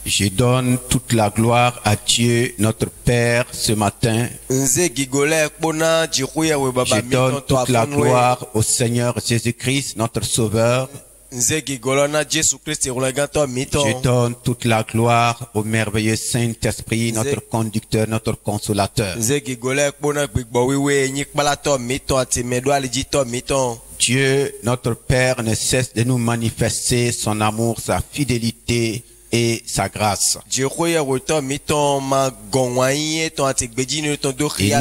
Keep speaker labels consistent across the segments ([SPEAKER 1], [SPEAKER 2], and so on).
[SPEAKER 1] Je donne toute la gloire à Dieu, notre Père, ce matin. Je donne toute la gloire au Seigneur Jésus-Christ, notre Sauveur. Je donne toute la gloire au merveilleux Saint-Esprit, notre conducteur, notre consolateur. Dieu, notre Père, ne cesse de nous manifester son amour, sa fidélité et sa grâce. Il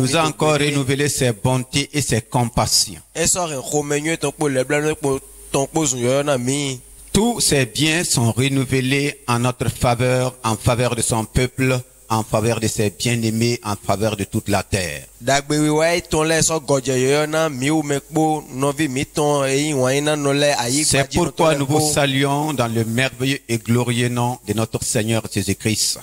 [SPEAKER 1] nous a encore renouvelé ses bontés et ses compassions. Tous ces biens sont renouvelés en notre faveur, en faveur de son peuple, en faveur de ses bien-aimés, en faveur de toute la terre. C'est pourquoi nous vous saluons dans le merveilleux et glorieux nom de notre Seigneur Jésus-Christ.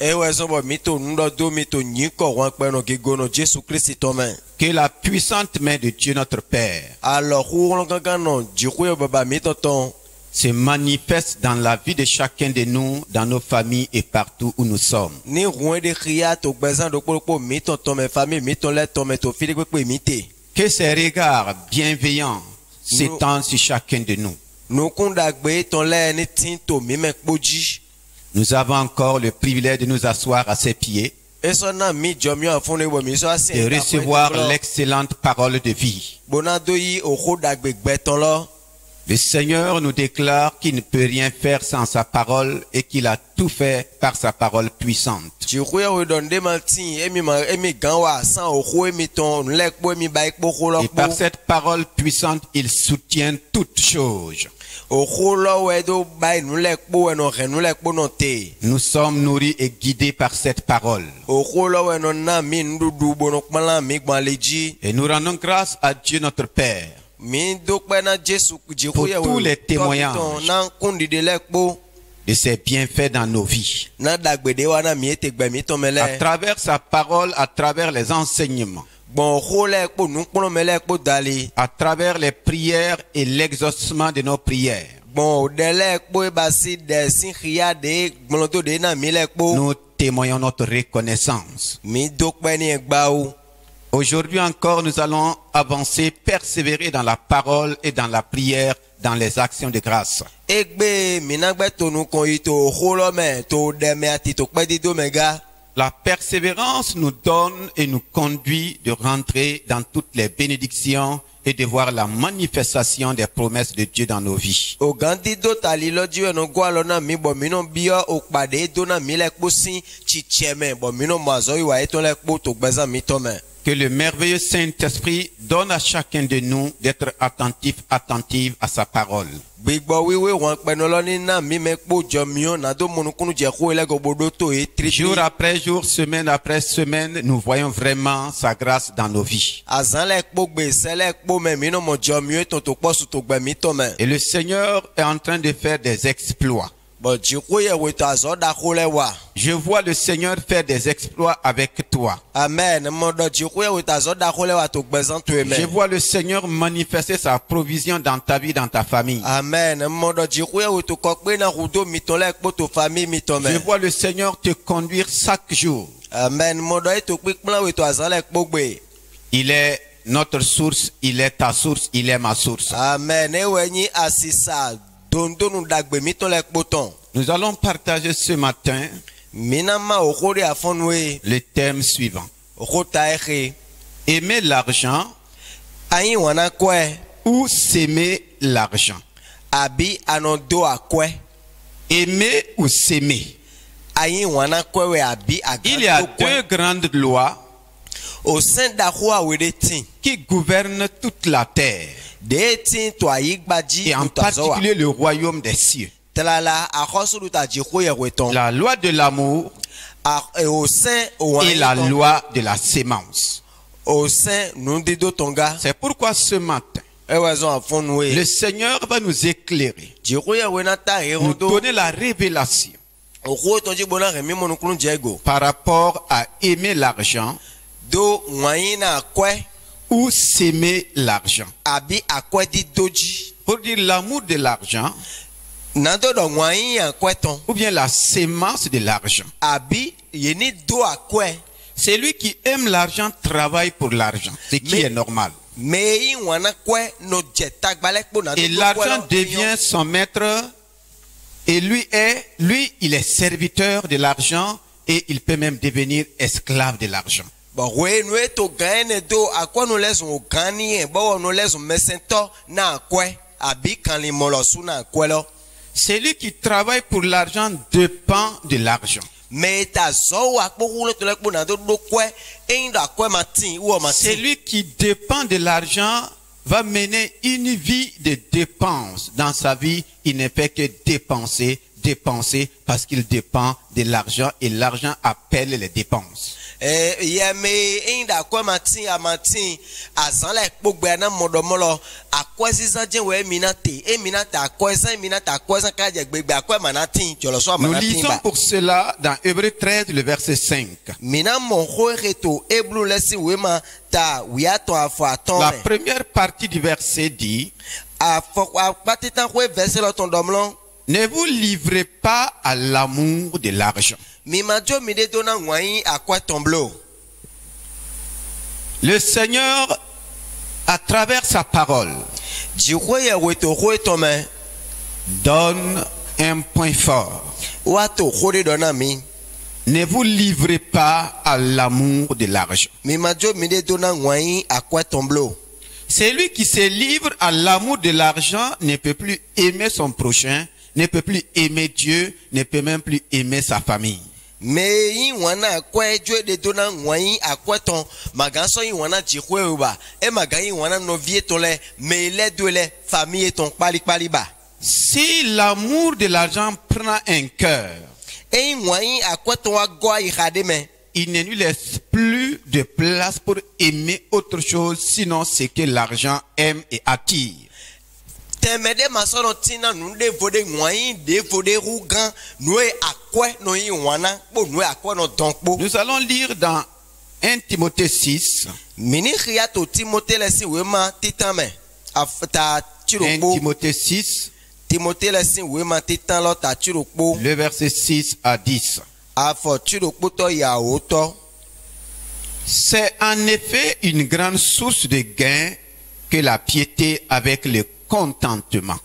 [SPEAKER 1] Que la puissante main de Dieu notre Père se manifeste dans la vie de chacun de nous, dans nos familles et partout où nous sommes. Que ses regards bienveillants s'étendent sur chacun de nous. Nous avons encore le privilège de nous asseoir à ses pieds, de recevoir l'excellente parole de vie. Le Seigneur nous déclare qu'il ne peut rien faire sans sa parole et qu'il a tout fait par sa parole puissante. Et par cette parole puissante, il soutient toutes choses. Nous sommes nourris et guidés par cette parole. Et nous rendons grâce à Dieu notre Père pour tous les témoignages de ses bienfaits dans nos vies. À travers sa parole, à travers les enseignements, à travers les prières et l'exaucement de nos prières, nous témoignons notre reconnaissance. Aujourd'hui encore, nous allons avancer, persévérer dans la parole et dans la prière, dans les actions de grâce. La persévérance nous donne et nous conduit de rentrer dans toutes les bénédictions et de voir la manifestation des promesses de Dieu dans nos vies. Que le merveilleux Saint-Esprit donne à chacun de nous d'être attentif à sa parole. Jour après jour, semaine après semaine, nous voyons vraiment sa grâce dans nos vies. Et le Seigneur est en train de faire des exploits. Je vois le Seigneur faire des exploits avec toi.
[SPEAKER 2] Amen.
[SPEAKER 1] Je vois le Seigneur manifester sa provision dans ta vie, dans ta famille.
[SPEAKER 2] Amen.
[SPEAKER 1] Je vois le Seigneur te conduire chaque jour.
[SPEAKER 2] Amen.
[SPEAKER 1] Il est notre source, il est ta source, il est ma source.
[SPEAKER 2] Amen.
[SPEAKER 1] Nous allons partager ce matin le thème suivant. Aimer l'argent ou s'aimer l'argent. Aimer ou s'aimer. Il y a deux grandes lois qui gouvernent toute la terre, et en particulier le royaume des cieux. La loi de l'amour et la loi de la sémence. C'est pourquoi ce matin, le Seigneur va nous éclairer, nous donner la révélation par rapport à aimer l'argent ou s'aimer l'argent. Pour dire l'amour de l'argent
[SPEAKER 2] nado do ngwai akweton
[SPEAKER 1] ou bien la sémence de l'argent.
[SPEAKER 2] abi yeni do akwe.
[SPEAKER 1] Celui qui aime l'argent travaille pour l'argent, ce qui est normal.
[SPEAKER 2] Mais
[SPEAKER 1] et l'argent devient son maître et lui, il est serviteur de l'argent et il peut même devenir esclave de l'argent. Celui qui travaille pour l'argent dépend de l'argent. Celui qui dépend de l'argent va mener une vie de dépenses. Dans sa vie, il ne fait que dépenser, parce qu'il dépend de l'argent et l'argent appelle les dépenses. Nous lisons pour cela dans Hébreux 13, le verset 5. La première partie du verset dit: ne vous livrez pas à l'amour de l'argent. Le Seigneur, à travers sa parole, donne un point fort. Ne vous livrez pas à l'amour de l'argent. Celui qui se livre à l'amour de l'argent ne peut plus aimer son prochain, ne peut plus aimer Dieu, ne peut même plus aimer sa famille. Si l'amour de l'argent prend un cœur, il ne lui laisse plus de place pour aimer autre chose sinon ce que l'argent aime et attire. Nous allons lire dans 1 Timothée 6. 1 Timothée 6. Le verset 6 à 10. C'est en effet une grande source de gain que la piété avec le contentement.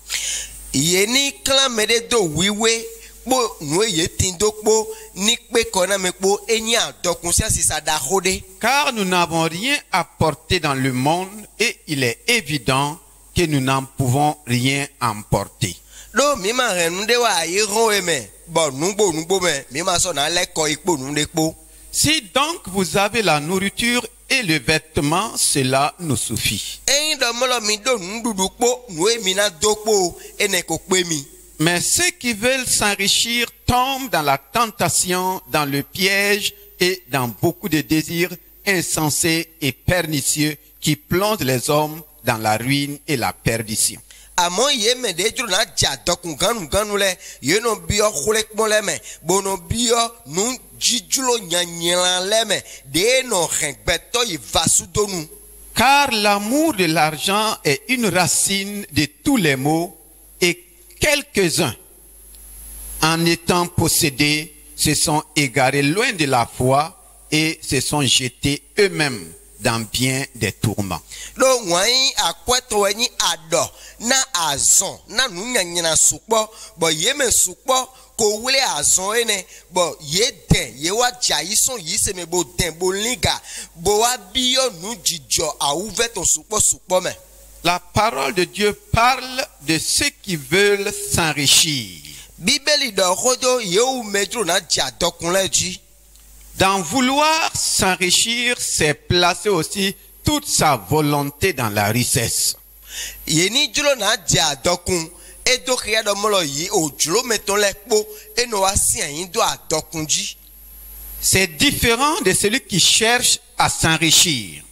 [SPEAKER 1] Car nous n'avons rien apporté dans le monde et il est évident que nous n'en pouvons rien emporter. Si donc vous avez la nourriture et le vêtement, cela nous suffit. Mais ceux qui veulent s'enrichir tombent dans la tentation, dans le piège et dans beaucoup de désirs insensés et pernicieux qui plongent les hommes dans la ruine et la perdition. Car l'amour de l'argent est une racine de tous les maux et quelques-uns, en étant possédés, se sont égarés loin de la foi et se sont jetés eux-mêmes dans bien des tourments. La parole de Dieu parle de ceux qui veulent s'enrichir. Dans vouloir s'enrichir, c'est placer aussi toute sa volonté dans la richesse. C'est différent de celui qui cherche à s'enrichir.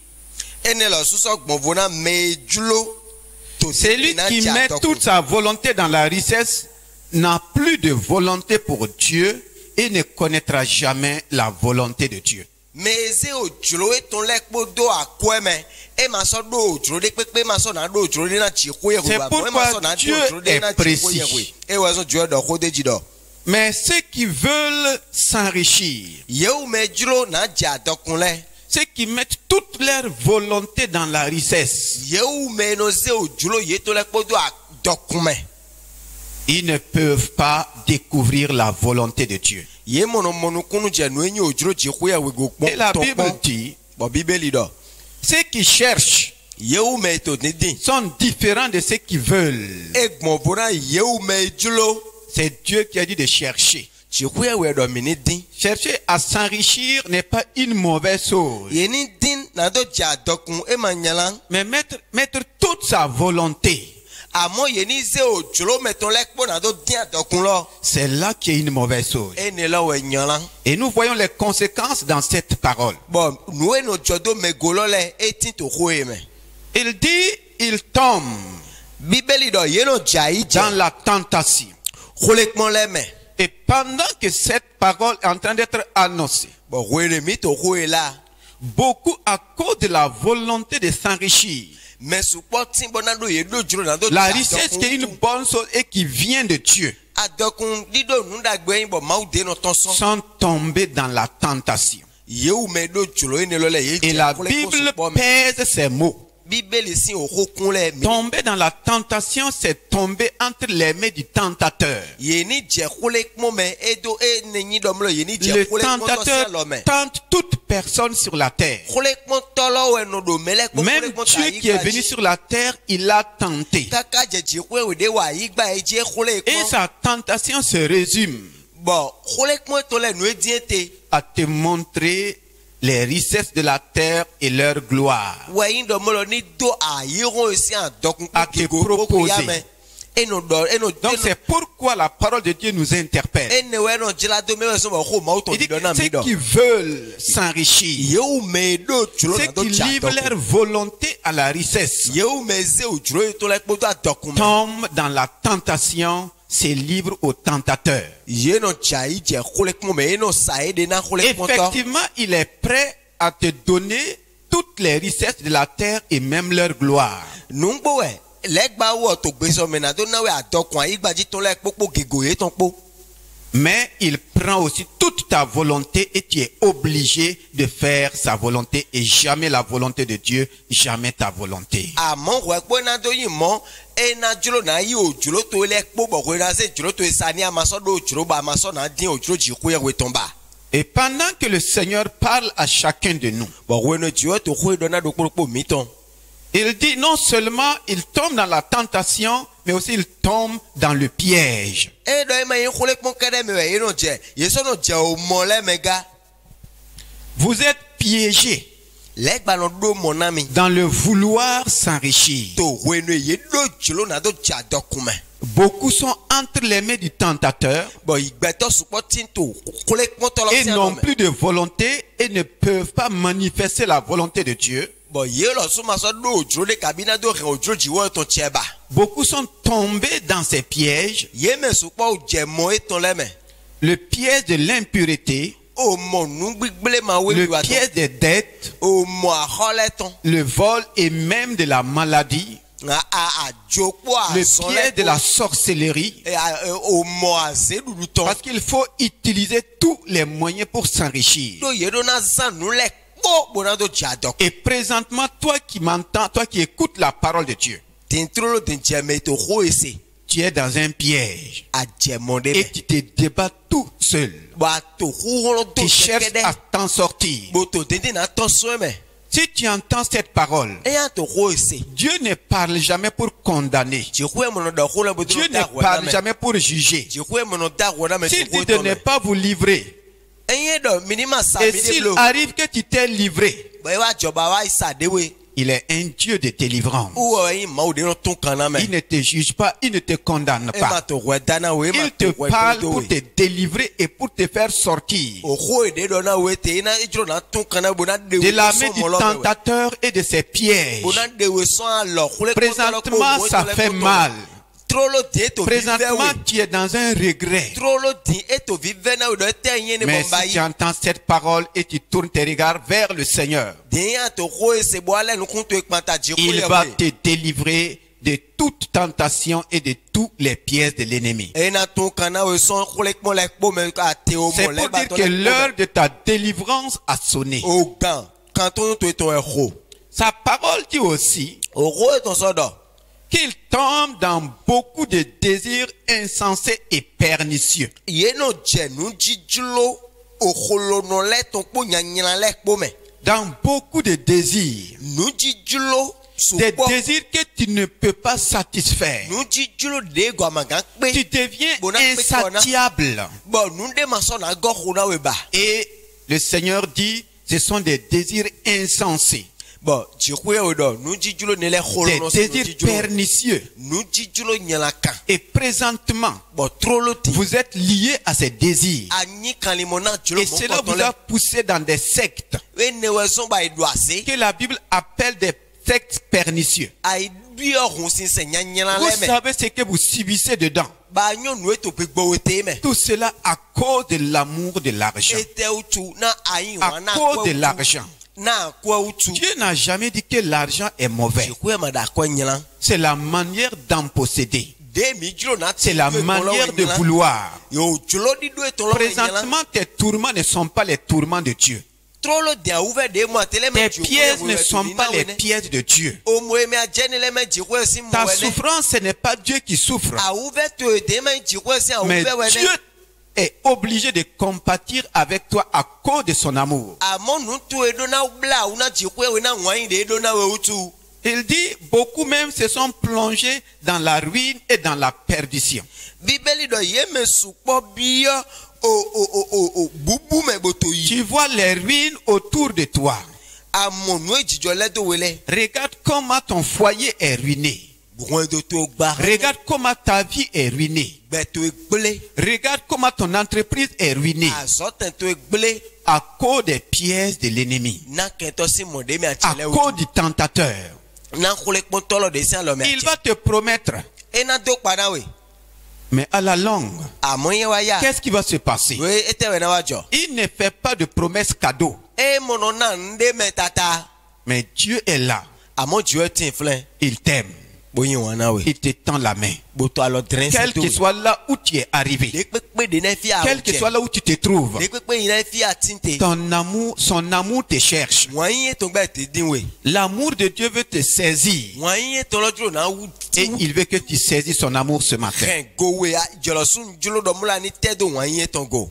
[SPEAKER 1] Celui qui met toute sa volonté dans la richesse n'a plus de volonté pour Dieu et ne connaîtra jamais la volonté de Dieu.
[SPEAKER 2] Mais c'est au jolo et ton lek bodo à quoi mais et ma so do jolo de pepe ma so na do jolo na chiko ye
[SPEAKER 1] C'est pourquoi Dieu est précis.
[SPEAKER 2] Et oiseau Dieu do ko de jido.
[SPEAKER 1] Mais ceux qui veulent s'enrichir,
[SPEAKER 2] Yeu me jolo na ja dokunle.
[SPEAKER 1] ceux qui mettent toute leur volonté dans la richesse,
[SPEAKER 2] Yeu me no se o jolo ye to lek bodo a dokume.
[SPEAKER 1] ils ne peuvent pas découvrir la volonté de Dieu.
[SPEAKER 2] Ye mono kunu je no enyi o jolo chiko ye we go
[SPEAKER 1] Et la Bible dit,
[SPEAKER 2] bo bibeli do.
[SPEAKER 1] ceux qui cherchent
[SPEAKER 2] Yeu me to nidi.
[SPEAKER 1] sont différents de ceux qui veulent.
[SPEAKER 2] Egmo bona yeu me jolo.
[SPEAKER 1] C'est Dieu qui a dit de chercher.
[SPEAKER 2] Chiko ye we do minidi.
[SPEAKER 1] Chercher à s'enrichir n'est pas une mauvaise chose.
[SPEAKER 2] Yeni din na do ja dokun e manyalan.
[SPEAKER 1] Mais mettre toute sa volonté,
[SPEAKER 2] Amo yeni ze o jolo meton lek po na do din dokun lo.
[SPEAKER 1] c'est là qu'il y a une mauvaise chose.
[SPEAKER 2] E ne la we nyalan.
[SPEAKER 1] Et nous voyons les conséquences dans cette parole.
[SPEAKER 2] Bon, nous no jodo me golole etin to khoe me.
[SPEAKER 1] Il dit, il tombe
[SPEAKER 2] Bibeli do yeno jai
[SPEAKER 1] dans la tentation.
[SPEAKER 2] Kholek mon le me.
[SPEAKER 1] Et pendant que cette parole est en train d'être annoncée,
[SPEAKER 2] Bon, khoe mi to khoe la.
[SPEAKER 1] beaucoup à cause de la volonté de s'enrichir,
[SPEAKER 2] Mais supporting bona do ye do jolo na do.
[SPEAKER 1] la richesse qui est une bonne chose et qui vient de Dieu,
[SPEAKER 2] Adokun dido nunda gbeyin bo mau de no ton son.
[SPEAKER 1] sont tombés dans la tentation.
[SPEAKER 2] Yeu me do jolo ne lo le ye.
[SPEAKER 1] Et la Bible pèse ces mots.
[SPEAKER 2] Bibeli si o khokun le mi.
[SPEAKER 1] Tomber dans la tentation, c'est tomber entre les mains du tentateur.
[SPEAKER 2] Yeni je kholek mo me edo e nenyi dom lo yeni je
[SPEAKER 1] Le
[SPEAKER 2] kholek mo to
[SPEAKER 1] tentateur
[SPEAKER 2] se lo me.
[SPEAKER 1] tente toute personne sur la terre.
[SPEAKER 2] Kholek mo tolo we no do melek mo
[SPEAKER 1] Même Dieu qui est venu sur la terre, il a tenté.
[SPEAKER 2] kaka je ji kwe we de wa igba e je kholek
[SPEAKER 1] Et
[SPEAKER 2] mo.
[SPEAKER 1] sa tentation se résume
[SPEAKER 2] Bon, kholek mo to le no ediente.
[SPEAKER 1] à te montrer les richesses de la terre et leur gloire.
[SPEAKER 2] We ndo mo lo ni do a yiro si an dokun
[SPEAKER 1] À te proposer.
[SPEAKER 2] Eno do eno
[SPEAKER 1] Donc c'est pourquoi la parole de Dieu nous interpelle.
[SPEAKER 2] ene we no jila do me we so mo ko ma to
[SPEAKER 1] Il dit
[SPEAKER 2] do
[SPEAKER 1] que
[SPEAKER 2] na mi
[SPEAKER 1] ceux
[SPEAKER 2] do.
[SPEAKER 1] qui veulent s'enrichir,
[SPEAKER 2] Yeu me do chulo
[SPEAKER 1] ceux
[SPEAKER 2] na do
[SPEAKER 1] qui
[SPEAKER 2] cha
[SPEAKER 1] livrent leur volonté à la richesse,
[SPEAKER 2] Yeu me ze o chulo to le kpo do dokun.
[SPEAKER 1] tombent dans la tentation, se livrent au tentateur.
[SPEAKER 2] Ye no chai je kholek mo me no sai de na kholek mo to.
[SPEAKER 1] Effectivement, il est prêt à te donner toutes les richesses de la terre et même leur gloire.
[SPEAKER 2] Nungbo we legba wo to gbe so me na do na we adokun igba ji to le popo gegoye ton po.
[SPEAKER 1] Mais il prend aussi toute ta volonté et tu es obligé de faire sa volonté et jamais la volonté de Dieu, jamais ta volonté.
[SPEAKER 2] Amon we po na do yin mo e na julo na yi o julo to le po bo ko na se julo to sani amaso do julo ba amaso na din o julo ji ko ye we ton ba.
[SPEAKER 1] Et pendant que le Seigneur parle à chacun de nous,
[SPEAKER 2] Bo we no ji o to ko do na do po mi ton.
[SPEAKER 1] il dit non seulement il tombe dans la tentation, mais aussi il tombe dans le piège.
[SPEAKER 2] E do e ma yin kholek mo kede me we no je. Ye so no je o mo le mega.
[SPEAKER 1] Vous êtes piégés
[SPEAKER 2] Legba no do mo na mi.
[SPEAKER 1] dans le vouloir s'enrichir.
[SPEAKER 2] To we no ye do julo na do ja dokun me.
[SPEAKER 1] Beaucoup sont entre les mains du tentateur
[SPEAKER 2] Bon, igbeto supporting to kholek mo to lo
[SPEAKER 1] et
[SPEAKER 2] si
[SPEAKER 1] n'ont
[SPEAKER 2] an me.
[SPEAKER 1] plus de volonté et ne peuvent pas manifester la volonté de Dieu.
[SPEAKER 2] Bon, ye lo suma so do julo de kabina do re o julo ji wo ton cheba.
[SPEAKER 1] Beaucoup sont tombés dans ces pièges,
[SPEAKER 2] Ye me supo o je mo e ton le me.
[SPEAKER 1] le piège de l'impureté,
[SPEAKER 2] O mo nu gbigble ma we
[SPEAKER 1] le
[SPEAKER 2] wa ton.
[SPEAKER 1] piège des dettes,
[SPEAKER 2] O mo a khole ton.
[SPEAKER 1] le vol et même de la maladie,
[SPEAKER 2] A jopo a
[SPEAKER 1] le
[SPEAKER 2] son
[SPEAKER 1] piège de la sorcellerie,
[SPEAKER 2] o mo a ze du ton.
[SPEAKER 1] parce qu'il faut utiliser tous les moyens pour s'enrichir.
[SPEAKER 2] Do ye do na zan nu le po bona do ja dok.
[SPEAKER 1] Et présentement, toi qui m'entends, toi qui écoutes la parole de Dieu,
[SPEAKER 2] Tintrolo tin jeme to ho ese.
[SPEAKER 1] tu es dans un piège
[SPEAKER 2] A jemo de
[SPEAKER 1] et
[SPEAKER 2] me.
[SPEAKER 1] tu te débats tout seul.
[SPEAKER 2] Ba to ho do
[SPEAKER 1] Tu cherches
[SPEAKER 2] kede.
[SPEAKER 1] à t'en sortir.
[SPEAKER 2] Bo to tende na ton so me.
[SPEAKER 1] Si tu entends cette parole,
[SPEAKER 2] E ya to ho ese.
[SPEAKER 1] Dieu ne parle jamais pour condamner.
[SPEAKER 2] Ji ho mo no da ho la bo
[SPEAKER 1] Dieu
[SPEAKER 2] do
[SPEAKER 1] ne
[SPEAKER 2] da ho na
[SPEAKER 1] parle
[SPEAKER 2] me.
[SPEAKER 1] jamais pour juger.
[SPEAKER 2] Ji ho mo no da ho na me.
[SPEAKER 1] S'il dit de ne pas vous livrer,
[SPEAKER 2] Enye do minima sa
[SPEAKER 1] et
[SPEAKER 2] mi de
[SPEAKER 1] s'il
[SPEAKER 2] blo.
[SPEAKER 1] arrive que tu t'es livré,
[SPEAKER 2] Ba wa joba wa isa dewe.
[SPEAKER 1] il est un Dieu de délivrance.
[SPEAKER 2] Ou yin ma o de no ton kana me.
[SPEAKER 1] Il ne te juge pas, il ne te condamne
[SPEAKER 2] E ma
[SPEAKER 1] pas.
[SPEAKER 2] to we dana we ma
[SPEAKER 1] Il te
[SPEAKER 2] to we
[SPEAKER 1] parle
[SPEAKER 2] do
[SPEAKER 1] pour
[SPEAKER 2] we.
[SPEAKER 1] te délivrer et pour te faire sortir
[SPEAKER 2] O ho de do na we te na ijro na ton kana bona de
[SPEAKER 1] de la
[SPEAKER 2] so
[SPEAKER 1] main du
[SPEAKER 2] mo lo me.
[SPEAKER 1] tentateur et de ses pièges.
[SPEAKER 2] Bona de we so a lo khule
[SPEAKER 1] Présentement, ça fait mal. Présentement, tu es dans un regret. Mais si tu entends cette parole et tu tournes tes regards vers le Seigneur, il va te délivrer de toute tentation et de tous les pièges de l'ennemi. C'est pour dire que l'heure de ta délivrance a sonné. Sa parole dit aussi qu'il tombe dans beaucoup de désirs insensés et pernicieux. Dans beaucoup de désirs. Des désirs que tu ne peux pas satisfaire. Tu deviens insatiable. Et le Seigneur dit, ce sont des désirs insensés. Des désirs pernicieux. Et présentement, vous êtes liés à ces désirs. Et cela vous a poussé dans des sectes que la Bible appelle des sectes pernicieux. Vous savez ce que vous subissez dedans. Tout cela à cause de l'amour de l'argent. À cause de l'argent. Dieu n'a jamais dit que l'argent est mauvais. C'est la manière d'en posséder. C'est la manière de vouloir. Présentement, tes tourments ne sont pas les tourments de Dieu. Tes pièges ne sont pas les pièges de Dieu. Ta souffrance, ce n'est pas Dieu qui souffre. Mais Dieu est obligé de compatir avec toi à cause de son amour. Il dit, beaucoup même se sont plongés dans la ruine et dans la perdition. Tu vois les ruines autour de toi. Regarde comment ton foyer est ruiné. Regarde comment ta vie est ruinée. Regarde comment ton entreprise est ruinée. À cause des pièges de l'ennemi. À cause du tentateur. Il va te promettre. Mais à la longue, qu'est-ce qui va se passer? Il ne fait pas de promesses cadeaux. Mais Dieu est là. Il t'aime. Il te tend la main. Quel que soit là où tu es arrivé, quel que soit là où tu te trouves, ton amour, son amour te cherche. L'amour de Dieu veut te saisir. Et il veut que tu saisisses son amour ce matin.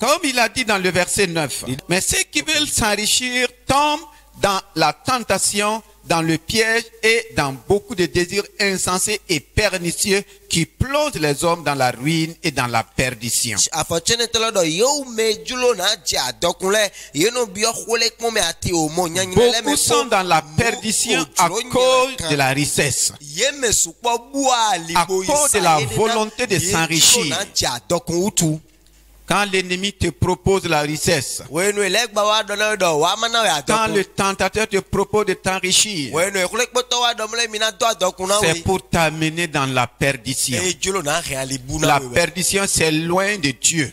[SPEAKER 1] Comme il a dit dans le verset 9. Mais ceux qui veulent s'enrichir tombent dans la tentation, dans le piège et dans beaucoup de désirs insensés et pernicieux qui plongent les hommes dans la ruine et dans la perdition. Beaucoup sont dans la perdition à cause de la richesse, à cause de la volonté de s'enrichir. Quand l'ennemi te propose la richesse, quand le tentateur te propose de t'enrichir, c'est pour t'amener dans la perdition. La perdition, c'est loin de Dieu.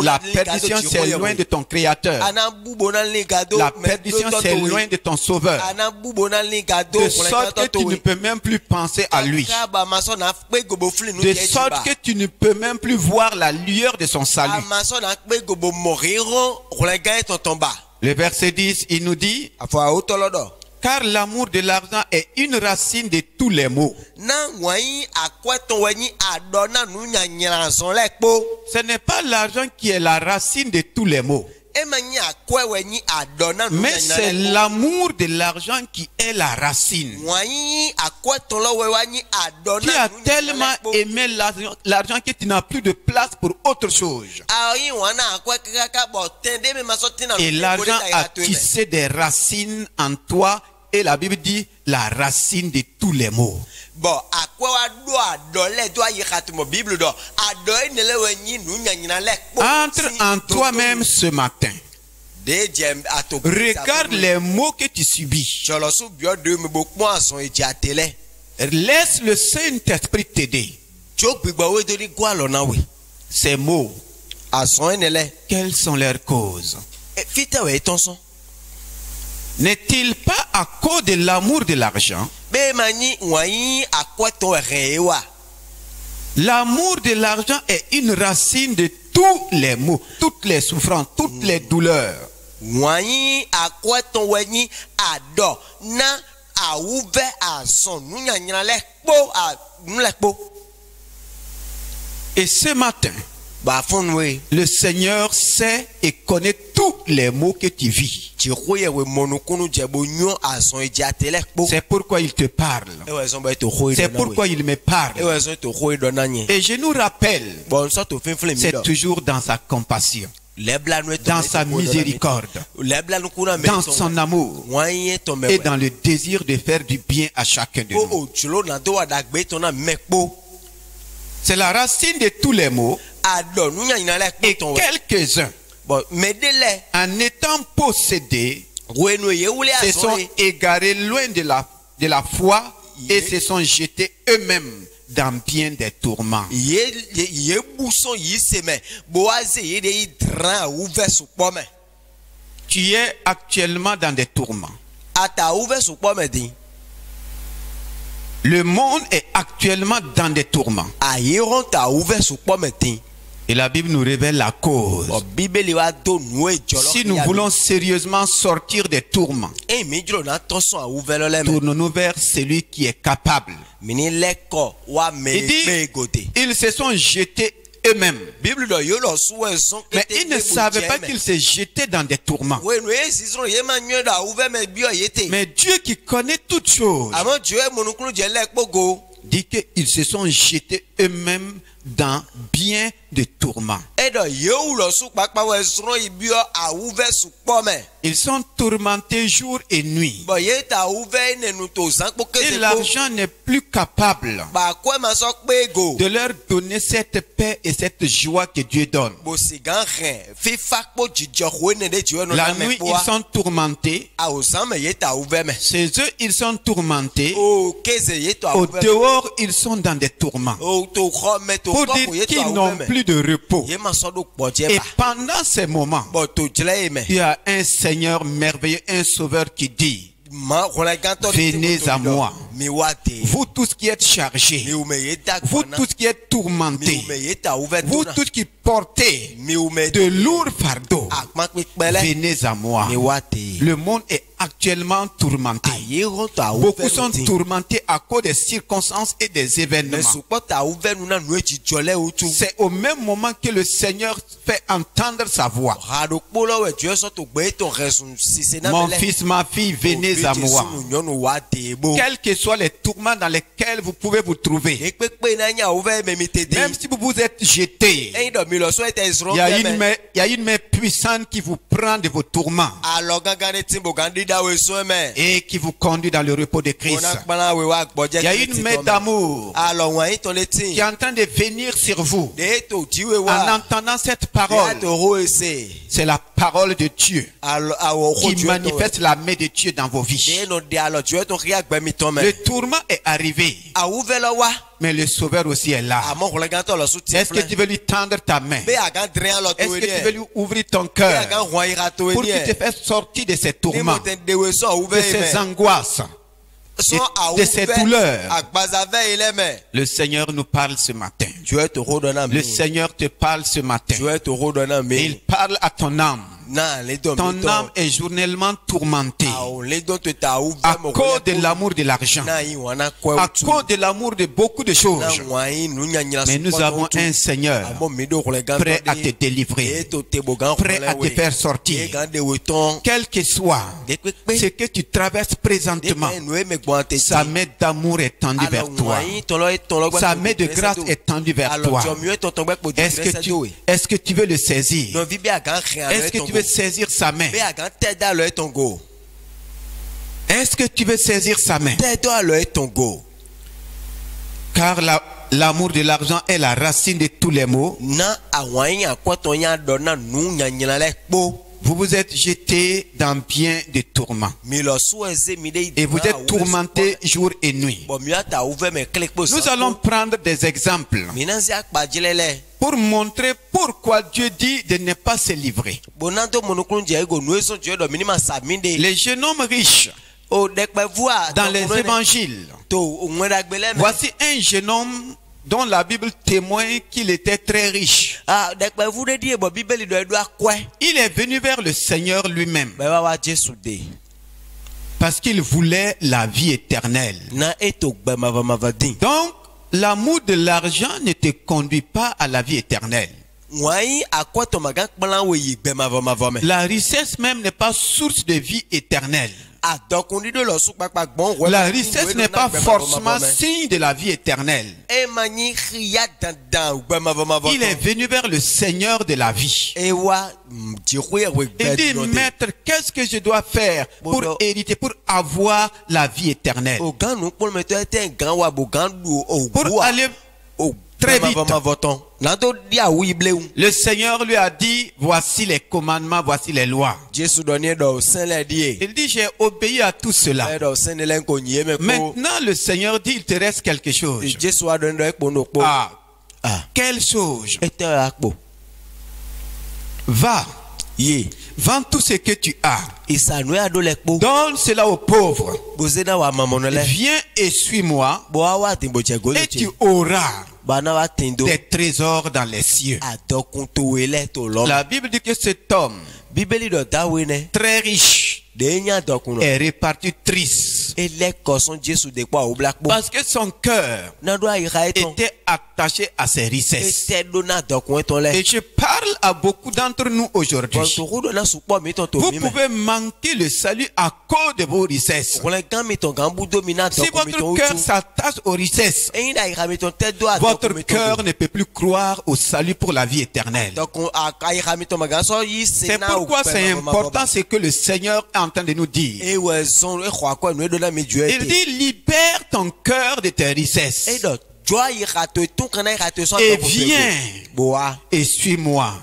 [SPEAKER 1] La perdition, c'est loin de ton Créateur. La perdition, c'est loin de ton Sauveur. De sorte que tu ne peux même plus penser à lui. De sorte que tu ne peux même plus voir la lueur de son salut. Le verset 10, il nous dit, car l'amour de l'argent est une racine de tous les maux. Ce n'est pas l'argent qui est la racine de tous les maux. Mais c'est l'amour de l'argent qui est la racine. Tu as tellement aimé l'argent que tu n'as plus de place pour autre chose. Et l'argent a tissé des racines en toi. Et la Bible dit la racine de tous les maux. Entre en toi-même ce matin. Regarde les maux que tu subis. Laisse le Saint-Esprit t'aider.
[SPEAKER 2] tso gbigba wo do ni go alo na we
[SPEAKER 1] Ces mots,
[SPEAKER 2] ason enele
[SPEAKER 1] quelles sont leurs causes?
[SPEAKER 2] fite we tonson
[SPEAKER 1] N'est-il pas à cause de l'amour de l'argent?
[SPEAKER 2] be mani wayi akwato rewa
[SPEAKER 1] L'amour de l'argent est une racine de tous les maux, toutes les souffrances, toutes les douleurs.
[SPEAKER 2] wayi akwato wani ado na awuve ason nunyanyira le po a nle po
[SPEAKER 1] Et ce matin,
[SPEAKER 2] ba fun we
[SPEAKER 1] le Seigneur sait et connaît tous les maux que tu vis.
[SPEAKER 2] ti khoye we monukunu jebo nyo ason ejate le po
[SPEAKER 1] C'est pourquoi il te parle.
[SPEAKER 2] e we son ba to khoye
[SPEAKER 1] C'est pourquoi il me
[SPEAKER 2] e
[SPEAKER 1] parle.
[SPEAKER 2] we son to khoye do na nye
[SPEAKER 1] Et je nous rappelle,
[SPEAKER 2] bon so to finfle mi
[SPEAKER 1] c'est
[SPEAKER 2] do
[SPEAKER 1] toujours dans sa compassion,
[SPEAKER 2] lebla no to
[SPEAKER 1] dans sa miséricorde,
[SPEAKER 2] lebla no kuna me
[SPEAKER 1] dans son amour
[SPEAKER 2] wayi to me
[SPEAKER 1] et dans le désir de faire du bien à chacun de nous.
[SPEAKER 2] o julo na do adagbe to na mepo
[SPEAKER 1] C'est la racine de tous les maux.
[SPEAKER 2] ado nunyanyira le
[SPEAKER 1] Et
[SPEAKER 2] po ton we
[SPEAKER 1] quelques-uns,
[SPEAKER 2] bon medele
[SPEAKER 1] en étant possédés,
[SPEAKER 2] wenu ye wule
[SPEAKER 1] se
[SPEAKER 2] ason
[SPEAKER 1] sont égarés loin de la foi et se sont jetés eux-mêmes dans bien des tourments.
[SPEAKER 2] ye buson yi seme boaze ye de idran ouve supo me
[SPEAKER 1] Tu es actuellement dans des tourments.
[SPEAKER 2] ata ouve supo me din
[SPEAKER 1] Le monde est actuellement dans des tourments.
[SPEAKER 2] ayiron ta ouve supo me din
[SPEAKER 1] Et la Bible nous révèle la cause.
[SPEAKER 2] o bibeli wa do nu e jolo
[SPEAKER 1] Si nous voulons sérieusement sortir des tourments,
[SPEAKER 2] e mi jolo na tonson a ouve lo le me
[SPEAKER 1] tournons-nous vers celui qui est capable.
[SPEAKER 2] mini leko wa me
[SPEAKER 1] Il dit,
[SPEAKER 2] pe gode
[SPEAKER 1] ils se sont jetés eux-mêmes.
[SPEAKER 2] bible do yo lo su e son
[SPEAKER 1] Mais ils ne savaient pas qu'ils se jetaient dans des tourments.
[SPEAKER 2] wenu e sisron ye ma nyo da ouve me bio yete
[SPEAKER 1] Mais Dieu qui connaît toutes choses
[SPEAKER 2] amo jo e monukunu je le pogo
[SPEAKER 1] dit qu'ils se sont jetés eux-mêmes dans bien de tourments.
[SPEAKER 2] edo yewu lo su papa we sron ibio a ouve supo me
[SPEAKER 1] Ils sont tourmentés jour et nuit.
[SPEAKER 2] bo ye ta ouve nenu to san po
[SPEAKER 1] Et
[SPEAKER 2] kese ko
[SPEAKER 1] l'argent n'est plus capable
[SPEAKER 2] ba ko ma so pe go
[SPEAKER 1] de leur donner cette paix et cette joie que Dieu donne.
[SPEAKER 2] bo sigan ren fifa po jijo ho ne de jiwo no
[SPEAKER 1] La
[SPEAKER 2] na me
[SPEAKER 1] nuit,
[SPEAKER 2] po
[SPEAKER 1] ils sont tourmentés.
[SPEAKER 2] a o san me ye ta ouve me
[SPEAKER 1] Chez eux, ils sont tourmentés.
[SPEAKER 2] o kese ye to
[SPEAKER 1] Au
[SPEAKER 2] ouve
[SPEAKER 1] dehors, ils sont dans des tourments.
[SPEAKER 2] o to kho me to
[SPEAKER 1] Pour
[SPEAKER 2] ko
[SPEAKER 1] dire
[SPEAKER 2] ye to
[SPEAKER 1] qu'ils n'ont
[SPEAKER 2] ouve me
[SPEAKER 1] plus de repos.
[SPEAKER 2] ye ma so do po je
[SPEAKER 1] Et
[SPEAKER 2] ba
[SPEAKER 1] pendant ces moments,
[SPEAKER 2] bo to jle me
[SPEAKER 1] il y a un Seigneur merveilleux, un Sauveur qui dit,
[SPEAKER 2] ma rona ganto
[SPEAKER 1] venez à moi,
[SPEAKER 2] mi wate
[SPEAKER 1] vous tous qui êtes chargés,
[SPEAKER 2] mi o me ye ta
[SPEAKER 1] vous
[SPEAKER 2] gona
[SPEAKER 1] tous qui êtes
[SPEAKER 2] mi
[SPEAKER 1] tourmentés,
[SPEAKER 2] o me ye ta ouve
[SPEAKER 1] vous
[SPEAKER 2] to
[SPEAKER 1] tous qui portez
[SPEAKER 2] mi o me
[SPEAKER 1] de lourds fardeaux,
[SPEAKER 2] akma pe pele
[SPEAKER 1] venez à moi.
[SPEAKER 2] mi wate
[SPEAKER 1] Le monde est actuellement tourmenté.
[SPEAKER 2] ayiron ta ouve
[SPEAKER 1] Beaucoup sont tourmentés à cause des circonstances et des
[SPEAKER 2] mais
[SPEAKER 1] événements.
[SPEAKER 2] supo ta ouve nu na nu e jijo le o tu
[SPEAKER 1] C'est au même moment que le Seigneur fait entendre sa voix.
[SPEAKER 2] rado kpolo we tu so to gbe to resun sise na
[SPEAKER 1] Mon
[SPEAKER 2] mele
[SPEAKER 1] fils, ma fille, venez à moi.
[SPEAKER 2] nyonu wa de bo
[SPEAKER 1] Quels que soient les tourments dans lesquels vous pouvez vous trouver,
[SPEAKER 2] e pepe na nya ouve me mi tede
[SPEAKER 1] même si vous vous êtes jeté,
[SPEAKER 2] e do mi lo so ete isro
[SPEAKER 1] il y a une main puissante qui vous prend de vos tourments
[SPEAKER 2] alo gangan ne timbo gandi da we so me
[SPEAKER 1] et qui vous conduit dans le repos de Christ.
[SPEAKER 2] ona kpana we wa gboje
[SPEAKER 1] Il y a une main d'amour
[SPEAKER 2] alo wan to
[SPEAKER 1] qui
[SPEAKER 2] leti
[SPEAKER 1] est en train de venir sur vous.
[SPEAKER 2] de to jiwe
[SPEAKER 1] En
[SPEAKER 2] wa
[SPEAKER 1] entendant cette
[SPEAKER 2] ya
[SPEAKER 1] parole,
[SPEAKER 2] to ho ese
[SPEAKER 1] c'est la parole de Dieu
[SPEAKER 2] alo awo ho
[SPEAKER 1] qui
[SPEAKER 2] ju
[SPEAKER 1] manifeste la main de Dieu dans vos vies.
[SPEAKER 2] de no de alo ju to ria gbe mi to me
[SPEAKER 1] Le tourment est arrivé,
[SPEAKER 2] awuve lo wa
[SPEAKER 1] mais le Sauveur aussi est là.
[SPEAKER 2] amo rona ganto lo su ti
[SPEAKER 1] Est-ce que tu veux lui tendre ta main?
[SPEAKER 2] be agan dren lo
[SPEAKER 1] Est-ce
[SPEAKER 2] to
[SPEAKER 1] que tu veux
[SPEAKER 2] ni
[SPEAKER 1] lui ouvrir ton
[SPEAKER 2] be
[SPEAKER 1] cœur
[SPEAKER 2] agan hwan ira to
[SPEAKER 1] pour
[SPEAKER 2] ni
[SPEAKER 1] qu'il te fasse sortir de ces
[SPEAKER 2] ni
[SPEAKER 1] tourments,
[SPEAKER 2] mo ten de we so awuve
[SPEAKER 1] de ces
[SPEAKER 2] me
[SPEAKER 1] angoisses,
[SPEAKER 2] so
[SPEAKER 1] de ces
[SPEAKER 2] awuve
[SPEAKER 1] douleurs?
[SPEAKER 2] agbazave ile me
[SPEAKER 1] Le Seigneur nous parle ce matin.
[SPEAKER 2] tu es to ho na
[SPEAKER 1] Le
[SPEAKER 2] mi
[SPEAKER 1] Seigneur te parle ce matin.
[SPEAKER 2] tu es to ho na
[SPEAKER 1] Et
[SPEAKER 2] mi
[SPEAKER 1] il parle à ton âme.
[SPEAKER 2] na le do mi
[SPEAKER 1] Ton âme est journellement tourmentée
[SPEAKER 2] awo le do to ta awuve
[SPEAKER 1] à
[SPEAKER 2] mo
[SPEAKER 1] cause de l'amour de l'argent,
[SPEAKER 2] na yi wana kwa
[SPEAKER 1] à
[SPEAKER 2] utu
[SPEAKER 1] cause de l'amour de beaucoup de choses.
[SPEAKER 2] na wan yi nu nya nyira
[SPEAKER 1] Mais nous avons un Seigneur prêt à te
[SPEAKER 2] e
[SPEAKER 1] délivrer,
[SPEAKER 2] to te bogan
[SPEAKER 1] prêt à te faire sortir.
[SPEAKER 2] e gan de we ton
[SPEAKER 1] Quel que soit
[SPEAKER 2] de pepe
[SPEAKER 1] ce que tu traverses présentement,
[SPEAKER 2] de nu e me gbo ante
[SPEAKER 1] sa main d'amour est tendue vers toi. Sa main de grâce est tendue vers toi. Est-ce que tu veux le saisir? Est-ce que tu veux saisir sa main? Est-ce que tu veux saisir sa main? Car l'amour de l'argent est la racine de tous les maux. vous vous êtes jeté dans bien des tourments. Et vous êtes tourmentés jour et nuit. Nous allons prendre des exemples pour montrer pourquoi Dieu dit de ne pas se livrer. Les jeunes hommes riches dans les évangiles. Voici un jeune homme dont la Bible témoigne qu'il était très riche. Il est venu vers le Seigneur lui-même parce qu'il voulait la vie éternelle. Donc, l'amour de l'argent ne te conduit pas à la vie éternelle. La richesse même n'est pas source de vie éternelle. La richesse n'est pas forcément signe de la vie éternelle. Il est venu vers le Seigneur de la vie. Il dit, maître, qu'est-ce que je dois faire pour hériter, pour avoir la vie éternelle? Pour aller très vite. Le Seigneur lui a dit, voici les commandements, voici les lois. Il dit, j'ai obéi à tout cela. Maintenant, le Seigneur dit, il te reste quelque chose. Quelle chose? Va. Vends tout ce que tu as. Donne cela aux pauvres. Viens et suis-moi. Et tu auras des trésors dans les cieux. La Bible dit que cet homme très riche est reparti triste parce que son cœur était attaché à ses richesses. Et je parle à beaucoup d'entre nous aujourd'hui. Vous pouvez manquer le salut à cause de vos richesses. Si votre cœur s'attache aux richesses, votre cœur ne peut plus croire au salut pour la vie éternelle. C'est pourquoi c'est important ce que le Seigneur est en train de nous dire. Il dit, libère ton cœur de tes richesses. Et viens et suis-moi.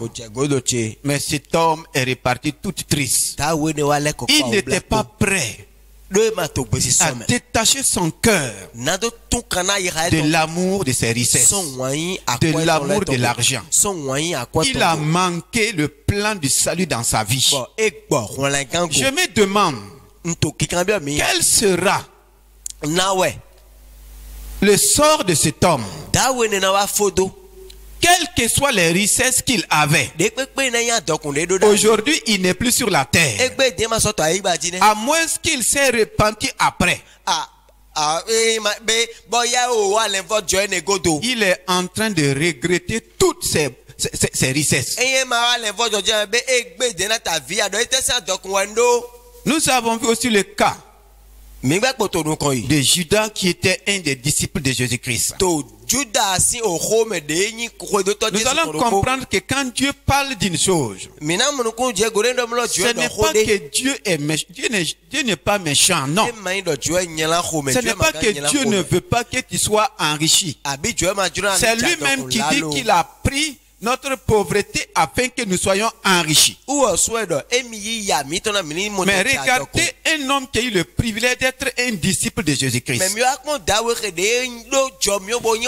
[SPEAKER 1] Mais cet homme est reparti tout triste. Il n'était pas prêt à détacher son cœur de l'amour de ses richesses, de l'amour de l'argent. Il a manqué le plan du salut dans sa vie. Je me demande, quel sera le sort de cet homme? Quelles que soient les richesses qu'il avait, aujourd'hui il n'est plus sur la terre, à moins qu'il s'est repenti après. Il est en train de regretter toutes ses richesses. Nous avons vu aussi le cas de Judas qui était un des disciples de Jésus-Christ. Nous allons comprendre que quand Dieu parle d'une chose, ce n'est pas que Dieu est méchant. Dieu n'est pas méchant, non. Ce n'est pas que Dieu ne veut pas que tu sois enrichi. C'est lui-même qui dit qu'il a pris notre pauvreté afin que nous soyons enrichis. Mais regardez un homme qui a eu le privilège d'être un disciple de Jésus-Christ.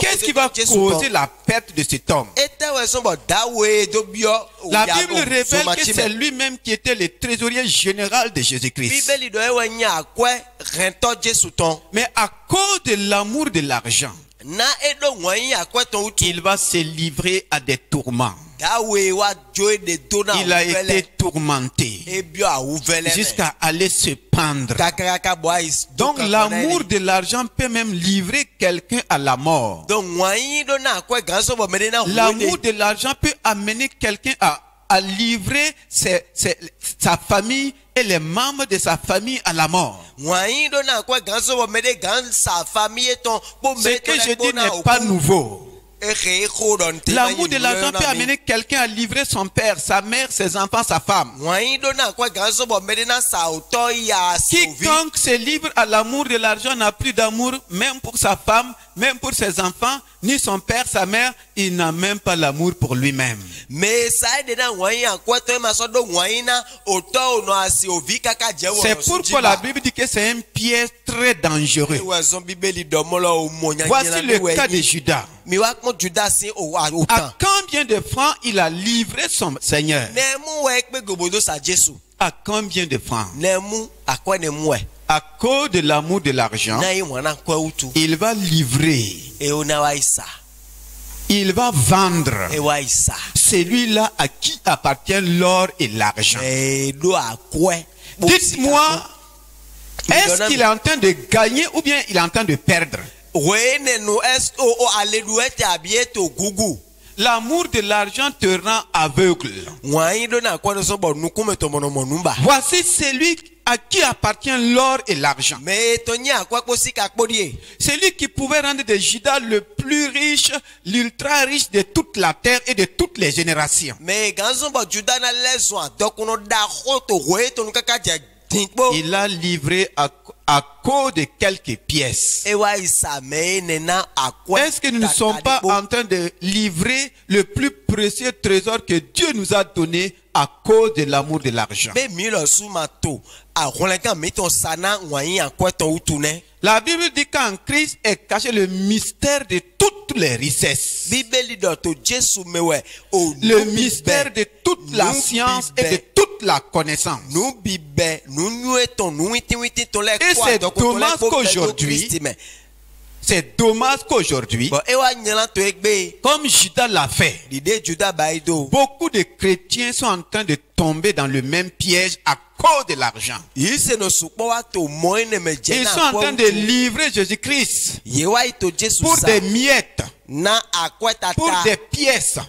[SPEAKER 1] Qu'est-ce qui va causer la perte de cet homme? La Bible révèle que c'est lui-même qui était le trésorier général de Jésus-Christ. Mais à cause de l'amour de l'argent, il va se livrer à des tourments. Il a été tourmenté jusqu'à aller se pendre. Donc l'amour de l'argent peut même livrer quelqu'un à la mort. L'amour de l'argent peut amener quelqu'un à livrer sa famille et les membres de sa famille à la mort. Ce que je dis n'est pas nouveau. L'amour de l'argent peut amener quelqu'un à livrer son père, sa mère, ses enfants, sa femme. Quiconque se livre à l'amour de l'argent n'a plus d'amour même pour sa femme même pour ses enfants, ni son père, sa mère, il n'a même pas l'amour pour lui-même.
[SPEAKER 2] Mais ça aide dans moyen quoi toi ma so do moyen na auto no asi ovi kaka je wo.
[SPEAKER 1] C'est pourquoi la Bible dit que c'est un piège très dangereux. Voici le cas de Judas. À combien de francs il a livré son Seigneur? À combien de francs? À cause de l'amour de l'argent, il va livrer. Il va vendre celui-là à qui appartient l'or et l'argent. Dites-moi, est-ce qu'il est en train de gagner ou bien il est en train de perdre? L'amour de l'argent te rend aveugle. Voici celui à qui appartient l'or et l'argent. Celui qui pouvait rendre de Judas le plus riche, l'ultra riche de toute la terre et de toutes les générations. Il a livré à cause de quelques pièces. Est-ce que nous ne sommes pas en train de livrer le plus précieux trésor que Dieu nous a donné à cause de l'amour de l'argent? La Bible dit qu'en Christ est caché le mystère de toutes les richesses. Le mystère de toute la science et de toute la connaissance. Et c'est dommage qu'aujourd'hui, comme Judas l'a fait, beaucoup de chrétiens sont en train de tomber dans le même piège à cause de l'argent. Ils sont en train de livrer Jésus-Christ pour des miettes, pour des pièces,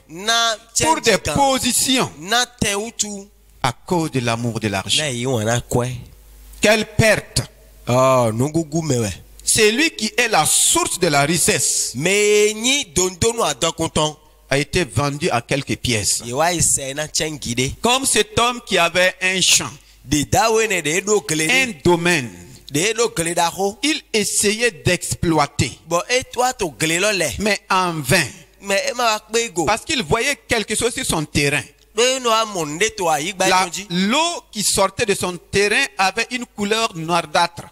[SPEAKER 1] pour des positions, à cause de l'amour de l'argent. Quelle perte! C'est lui qui est la source de la richesse a été vendu à quelques pièces. Comme cet homme qui avait un champ, un domaine, il essayait d'exploiter, mais en vain, parce qu'il voyait quelque chose sur son terrain. L'eau qui sortait de son terrain avait une couleur noirâtre.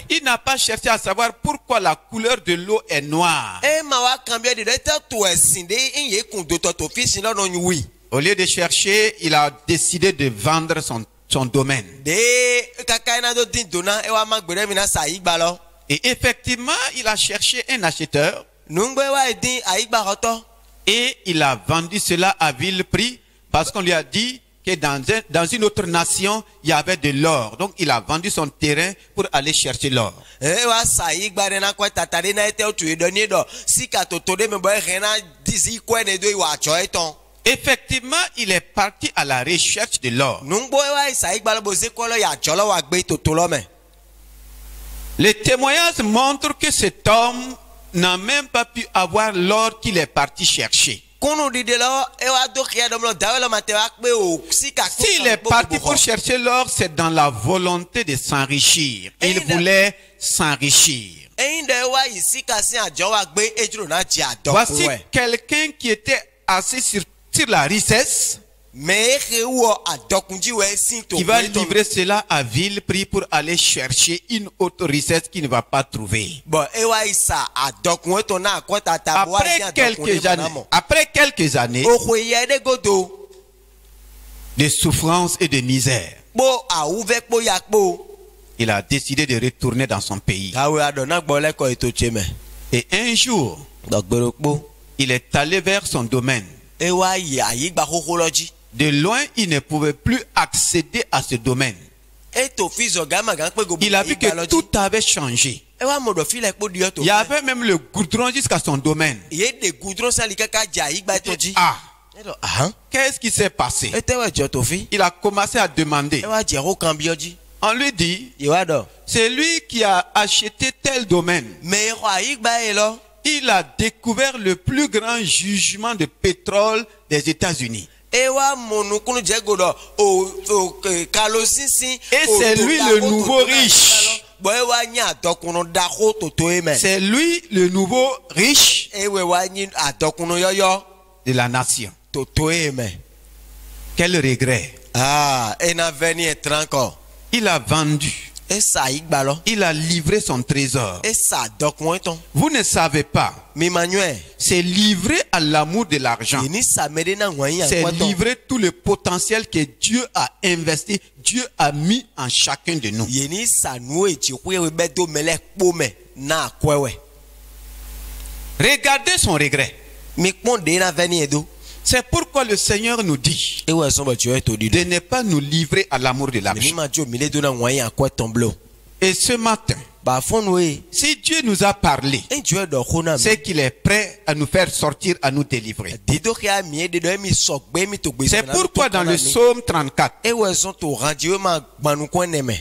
[SPEAKER 1] Il n'a pas cherché à savoir pourquoi la couleur de l'eau est noire. Au lieu de chercher, il a décidé de vendre son domaine. Et effectivement, il a cherché un acheteur. Et il a vendu cela à vil prix parce qu'on lui a dit que dans une autre nation, il y avait de l'or. Donc, il a vendu son terrain pour aller chercher l'or. Effectivement, il est parti à la recherche de l'or. Les témoignages montrent que cet homme n'a même pas pu avoir l'or qu'il est parti chercher. S'il est parti pour chercher l'or, c'est dans la volonté de s'enrichir. Il voulait s'enrichir. Voici quelqu'un qui était assis sur la richesse, qui va livrer cela à vil prix pour aller chercher une autre richesse qu'il ne va pas trouver. Après quelques années de souffrance et de misère, il a décidé de retourner dans son pays. Et un jour, il est allé vers son domaine. De loin, il ne pouvait plus accéder à ce domaine. Il a vu que tout avait changé. Il y avait même le goudron jusqu'à son domaine. Ah, qu'est-ce qui s'est passé? Il a commencé à demander. On lui dit, c'est lui qui a acheté tel domaine. Il a découvert le plus grand jugement de pétrole des États-Unis. Et c'est lui le nouveau riche.
[SPEAKER 2] boy wa nya adokuno dako toto eme.
[SPEAKER 1] C'est lui le nouveau riche
[SPEAKER 2] Ewe wa nyi adokuno yoyo
[SPEAKER 1] de la nation.
[SPEAKER 2] toto eme.
[SPEAKER 1] Quel regret.
[SPEAKER 2] Ah, ena veni etranko.
[SPEAKER 1] Il a vendu.
[SPEAKER 2] Et ça igbalo.
[SPEAKER 1] Il a livré son trésor.
[SPEAKER 2] Et ça document ton.
[SPEAKER 1] Vous ne savez pas.
[SPEAKER 2] Mi manuel.
[SPEAKER 1] C'est livré à l'amour de l'argent.
[SPEAKER 2] Ini sa mede na ngwan ya
[SPEAKER 1] C'est
[SPEAKER 2] kwaton.
[SPEAKER 1] livrer tout le potentiel que Dieu a investi, Dieu a mis en chacun de nous.
[SPEAKER 2] Yeni sa nou e chikwe we bedo mele kpome na kwewe.
[SPEAKER 1] Regardez son regret.
[SPEAKER 2] Mi kpon de na veni edo.
[SPEAKER 1] C'est pourquoi le Seigneur nous dit
[SPEAKER 2] Ewe son ba tuwe to di
[SPEAKER 1] de
[SPEAKER 2] do.
[SPEAKER 1] ne pas nous livrer à l'amour de
[SPEAKER 2] Mi
[SPEAKER 1] l'argent.
[SPEAKER 2] ma jo mile do na ngwan ya kwaton blo.
[SPEAKER 1] Et ce matin,
[SPEAKER 2] Ba fon we.
[SPEAKER 1] si Dieu nous a parlé,
[SPEAKER 2] En tuwe do khona
[SPEAKER 1] c'est qu'il est prêt à nous faire sortir, à nous délivrer.
[SPEAKER 2] Dido kia mi de do mi sokbe mi to gbe.
[SPEAKER 1] C'est pourquoi dans le psaume 34,
[SPEAKER 2] Ewe son to randiwe ma gbanu kwen neme.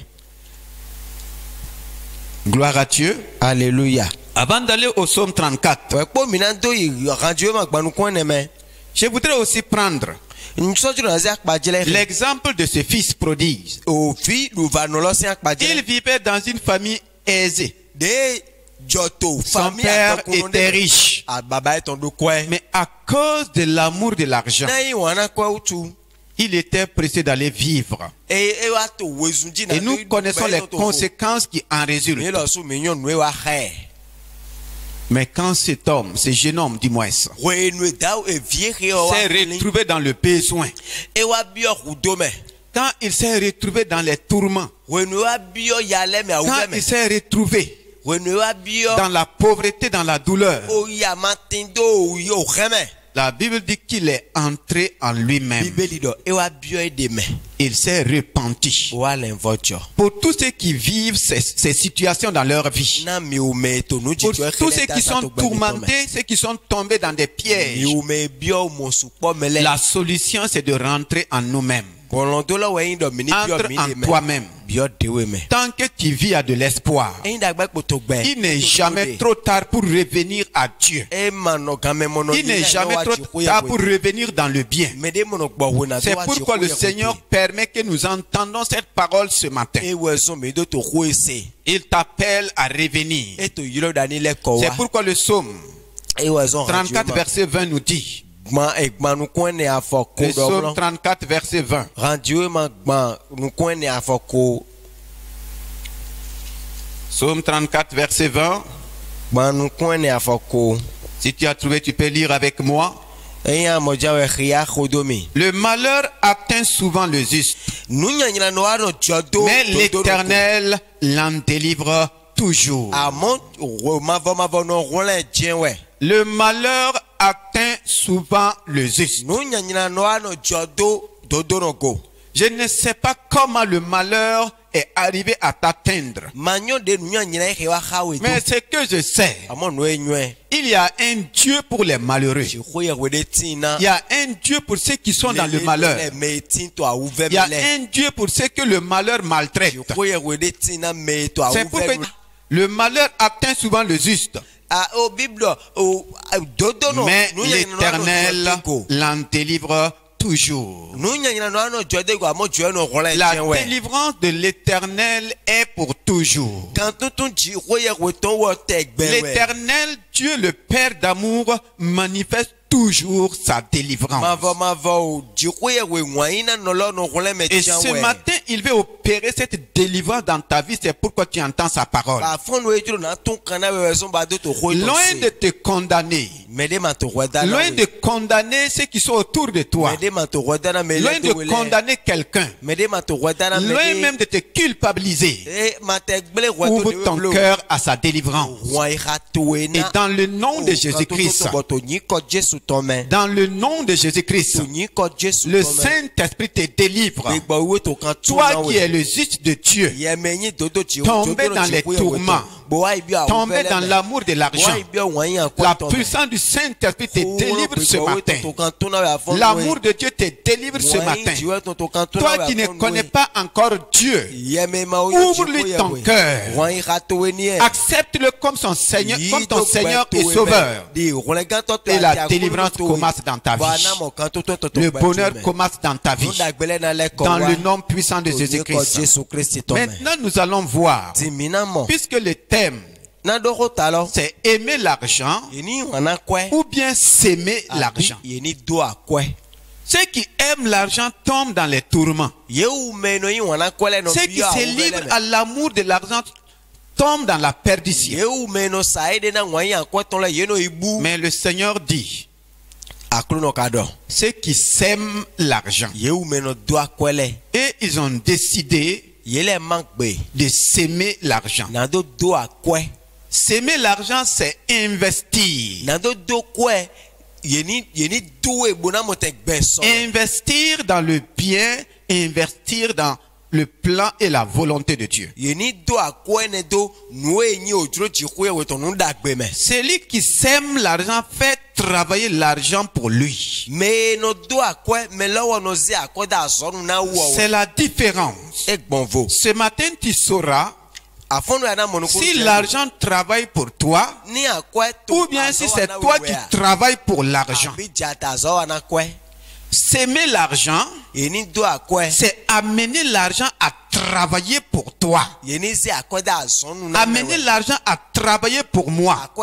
[SPEAKER 1] gloire à Dieu,
[SPEAKER 2] Alléluia.
[SPEAKER 1] avant d'aller au psaume 34,
[SPEAKER 2] Ouais, po minando yi randiwe ma gbanu kwen neme.
[SPEAKER 1] je voudrais aussi prendre
[SPEAKER 2] Nsojuro na zak bajele.
[SPEAKER 1] l'exemple de ce fils prodigue.
[SPEAKER 2] O fi lu va no lo si ak
[SPEAKER 1] Il
[SPEAKER 2] bajele.
[SPEAKER 1] vivait dans une famille aisée.
[SPEAKER 2] De joto
[SPEAKER 1] Son
[SPEAKER 2] famille
[SPEAKER 1] père était riche.
[SPEAKER 2] Ah baba eton do kwe.
[SPEAKER 1] Mais à cause de l'amour de l'argent,
[SPEAKER 2] Na yi wana kwa utu.
[SPEAKER 1] il était pressé d'aller vivre.
[SPEAKER 2] E wa to wezunji na.
[SPEAKER 1] Et nous connaissons les conséquences qui en
[SPEAKER 2] Mi
[SPEAKER 1] résultent.
[SPEAKER 2] lo su mi nyon we wa khe.
[SPEAKER 1] Mais quand cet homme, ce jeune homme, dis-moi ça,
[SPEAKER 2] We nu da e vie re o wa.
[SPEAKER 1] s'est retrouvé dans le besoin,
[SPEAKER 2] E wa bio hudome.
[SPEAKER 1] quand il s'est retrouvé dans les tourments,
[SPEAKER 2] We nu wa bio yale me
[SPEAKER 1] quand
[SPEAKER 2] awume.
[SPEAKER 1] il s'est retrouvé
[SPEAKER 2] We nu wa bio
[SPEAKER 1] dans la pauvreté, dans la douleur,
[SPEAKER 2] o ya matindo o yo kheme.
[SPEAKER 1] la Bible dit qu'il est entré en lui-même.
[SPEAKER 2] Bibeli do e wa bio e de me.
[SPEAKER 1] Il s'est repenti.
[SPEAKER 2] Wa l'envocho.
[SPEAKER 1] Pour tous ceux qui vivent ces situations dans leur vie,
[SPEAKER 2] Na mi o me to nu
[SPEAKER 1] pour
[SPEAKER 2] ji to e
[SPEAKER 1] tous ceux qui sont tourmentés, ceux qui sont tombés dans des pièges,
[SPEAKER 2] Mi o me bio mo su po mele.
[SPEAKER 1] la solution c'est de rentrer en nous-mêmes.
[SPEAKER 2] Entre
[SPEAKER 1] En toi-même. Tant que tu vis à de l'espoir, il n'est jamais trop tard pour revenir à Dieu. Il n'est jamais trop tard pour revenir dans le bien. C'est pourquoi le Seigneur permet que nous entendons cette parole ce matin. Il t'appelle à revenir. C'est pourquoi le psaume 34 verset 20 nous dit. Le psaume 34 verset 20. Psaume 34 verset 20. Si tu as trouvé, tu peux lire avec moi. Le malheur atteint souvent le juste, mais l'Éternel l'en délivre toujours. Le malheur atteint souvent le juste. Je ne sais pas comment le malheur est arrivé à t'atteindre. Mais ce que je sais, il y a un Dieu pour les malheureux. Il y a un Dieu pour ceux qui sont dans le malheur. Il y a un Dieu pour ceux que le malheur maltraite. C'est pourquoi le malheur atteint souvent le juste. Mais l'Éternel l'en délivre toujours. La délivrance de l'Éternel est pour toujours. L'Éternel, Dieu le Père d'amour, manifeste toujours sa délivrance. Et ce matin, il veut opérer cette délivrance dans ta vie. C'est pourquoi tu entends sa parole. Loin de te condamner, loin de condamner ceux qui sont autour de toi, loin de condamner quelqu'un, loin même de te culpabiliser, ouvre ton cœur à sa délivrance. Et dans le nom de Jésus-Christ, dans le nom de Jésus-Christ, le Saint-Esprit te délivre. Toi qui es le juste de Dieu, tombé dans les tourments, tomber dans l'amour de l'argent. La puissance du Saint-Esprit te délivre ce matin. L'amour de Dieu te délivre ce matin. Toi qui ne connais pas encore Dieu, ouvre-lui ton cœur. Accepte-le comme son Seigneur, comme ton Seigneur et Sauveur. Et la délivrance commence dans ta vie. Le bonheur commence dans ta vie. Dans le nom puissant de Jésus-Christ. Maintenant, nous allons voir, puisque le thème c'est aimer l'argent ou bien s'aimer l'argent. Ceux qui aiment l'argent tombent dans les tourments. Ceux qui se livrent à l'amour de l'argent tombent dans la perdition. Mais le Seigneur dit, ceux qui s'aiment l'argent, et ils ont décidé de s'aimer l'argent. S'aimer l'argent, c'est investir. Investir dans le bien, investir dans le plan et la volonté de Dieu. Celui qui sème l'argent fait travailler l'argent pour lui. C'est la différence. Ce matin, tu sauras si l'argent travaille pour toi ou bien si c'est toi qui travailles pour l'argent. S'aimer l'argent, c'est amener l'argent à travailler pour toi. Amener l'argent à travailler pour moi.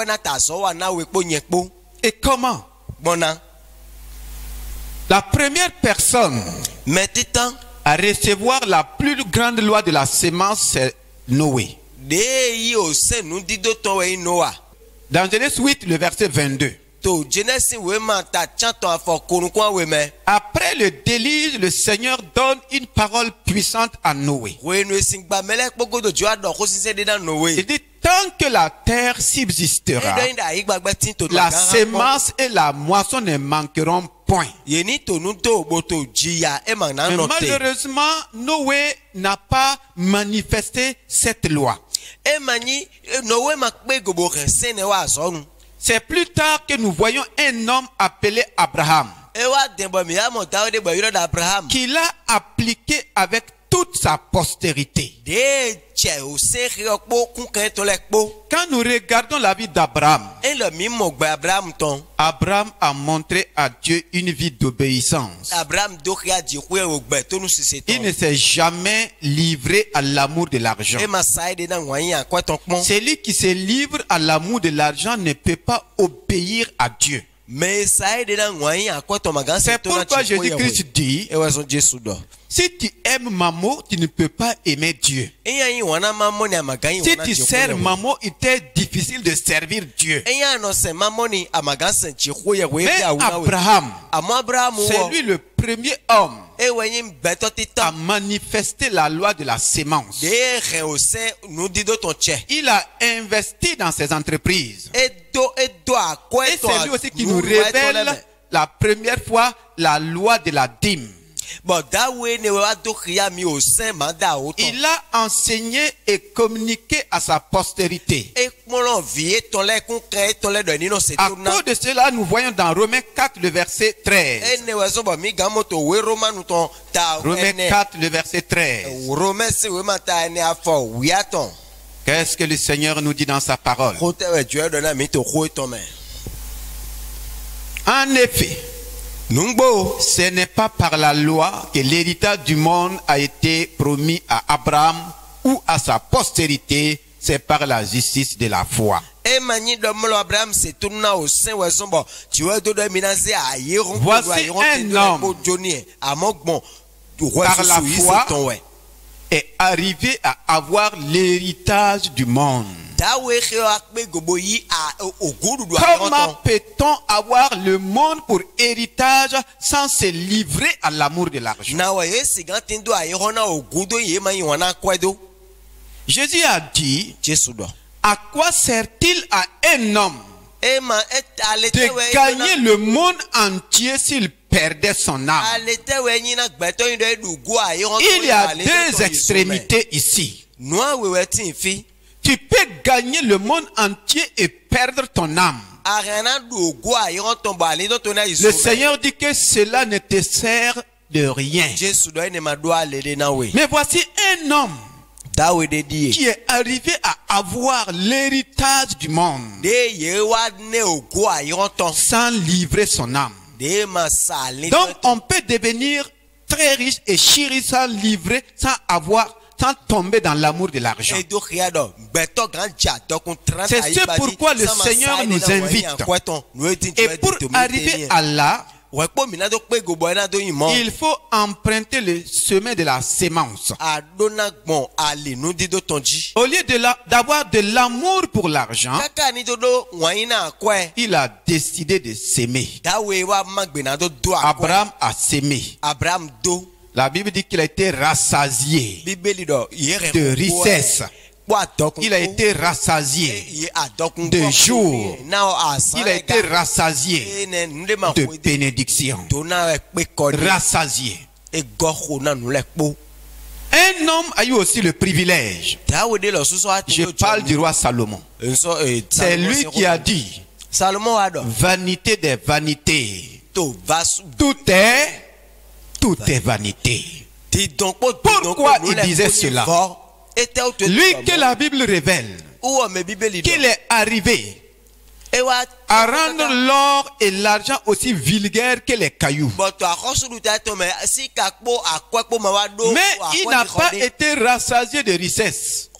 [SPEAKER 1] Et comment? La première personne à recevoir la plus grande loi de la sémence, c'est Noé. Dans Genèse 8, le verset 22. Après le déluge, le Seigneur donne une parole puissante à Noé. Il dit, tant que la terre subsistera, la sémence et la moisson ne manqueront point. Mais malheureusement, Noé n'a pas manifesté cette loi. C'est plus tard que nous voyons un homme appelé Abraham, qui l'a appliqué avec toute sa postérité. Quand nous regardons la vie d'Abraham, Abraham a montré à Dieu une vie d'obéissance. Il ne s'est jamais livré à l'amour de l'argent. Celui qui se livre à l'amour de l'argent ne peut pas obéir à Dieu. C'est pourquoi Jésus-Christ dit, si tu aimes Maman, tu ne peux pas aimer Dieu. Si tu sers Maman, il t'est difficile de servir Dieu. Mais Abraham, c'est lui le premier homme à manifester la loi de la sémence. Il a investi dans ses entreprises. Et c'est lui aussi qui nous révèle la première fois la loi de la dîme. Il a enseigné et communiqué à sa postérité. À cause de cela, nous voyons dans Romains 4, le verset 13. Romains 4, le verset 13. Qu'est-ce que le Seigneur nous dit dans sa parole? En effet, ce n'est pas par la loi que l'héritage du monde a été promis à Abraham ou à sa postérité, c'est par la justice de la foi. Voici un homme par la foi est arrivé à avoir l'héritage du monde. Comment peut-on avoir le monde pour héritage sans se livrer à l'amour de l'argent? Jésus a dit, à quoi sert-il à un homme de gagner le monde entier s'il perdait son âme? Il y a deux extrémités ici. Tu peux gagner le monde entier et perdre ton âme. Le Seigneur dit que cela ne te sert de rien. Mais voici un homme qui est arrivé à avoir l'héritage du monde sans livrer son âme. Donc on peut devenir très riche et chéri sans livrer, sans tomber dans l'amour de l'argent. C'est ce pourquoi le Seigneur nous invite. Et pour arriver à là, il faut emprunter le chemin de la sémence. Au lieu d'avoir de l'amour pour l'argent, il a décidé de s'aimer. Abraham a s'aimé. La Bible dit qu'il a été rassasié de richesse. Il a été rassasié de jour. Il a été rassasié de bénédiction. Rassasié. Un homme a eu aussi le privilège. Je parle du roi Salomon. C'est lui qui a dit: vanité des vanités. Tout est vanité. Pourquoi il disait cela? Lui que la Bible révèle qu'il est arrivé à rendre l'or et l'argent aussi vulgaires que les cailloux. Mais il n'a pas été rassasié de richesse.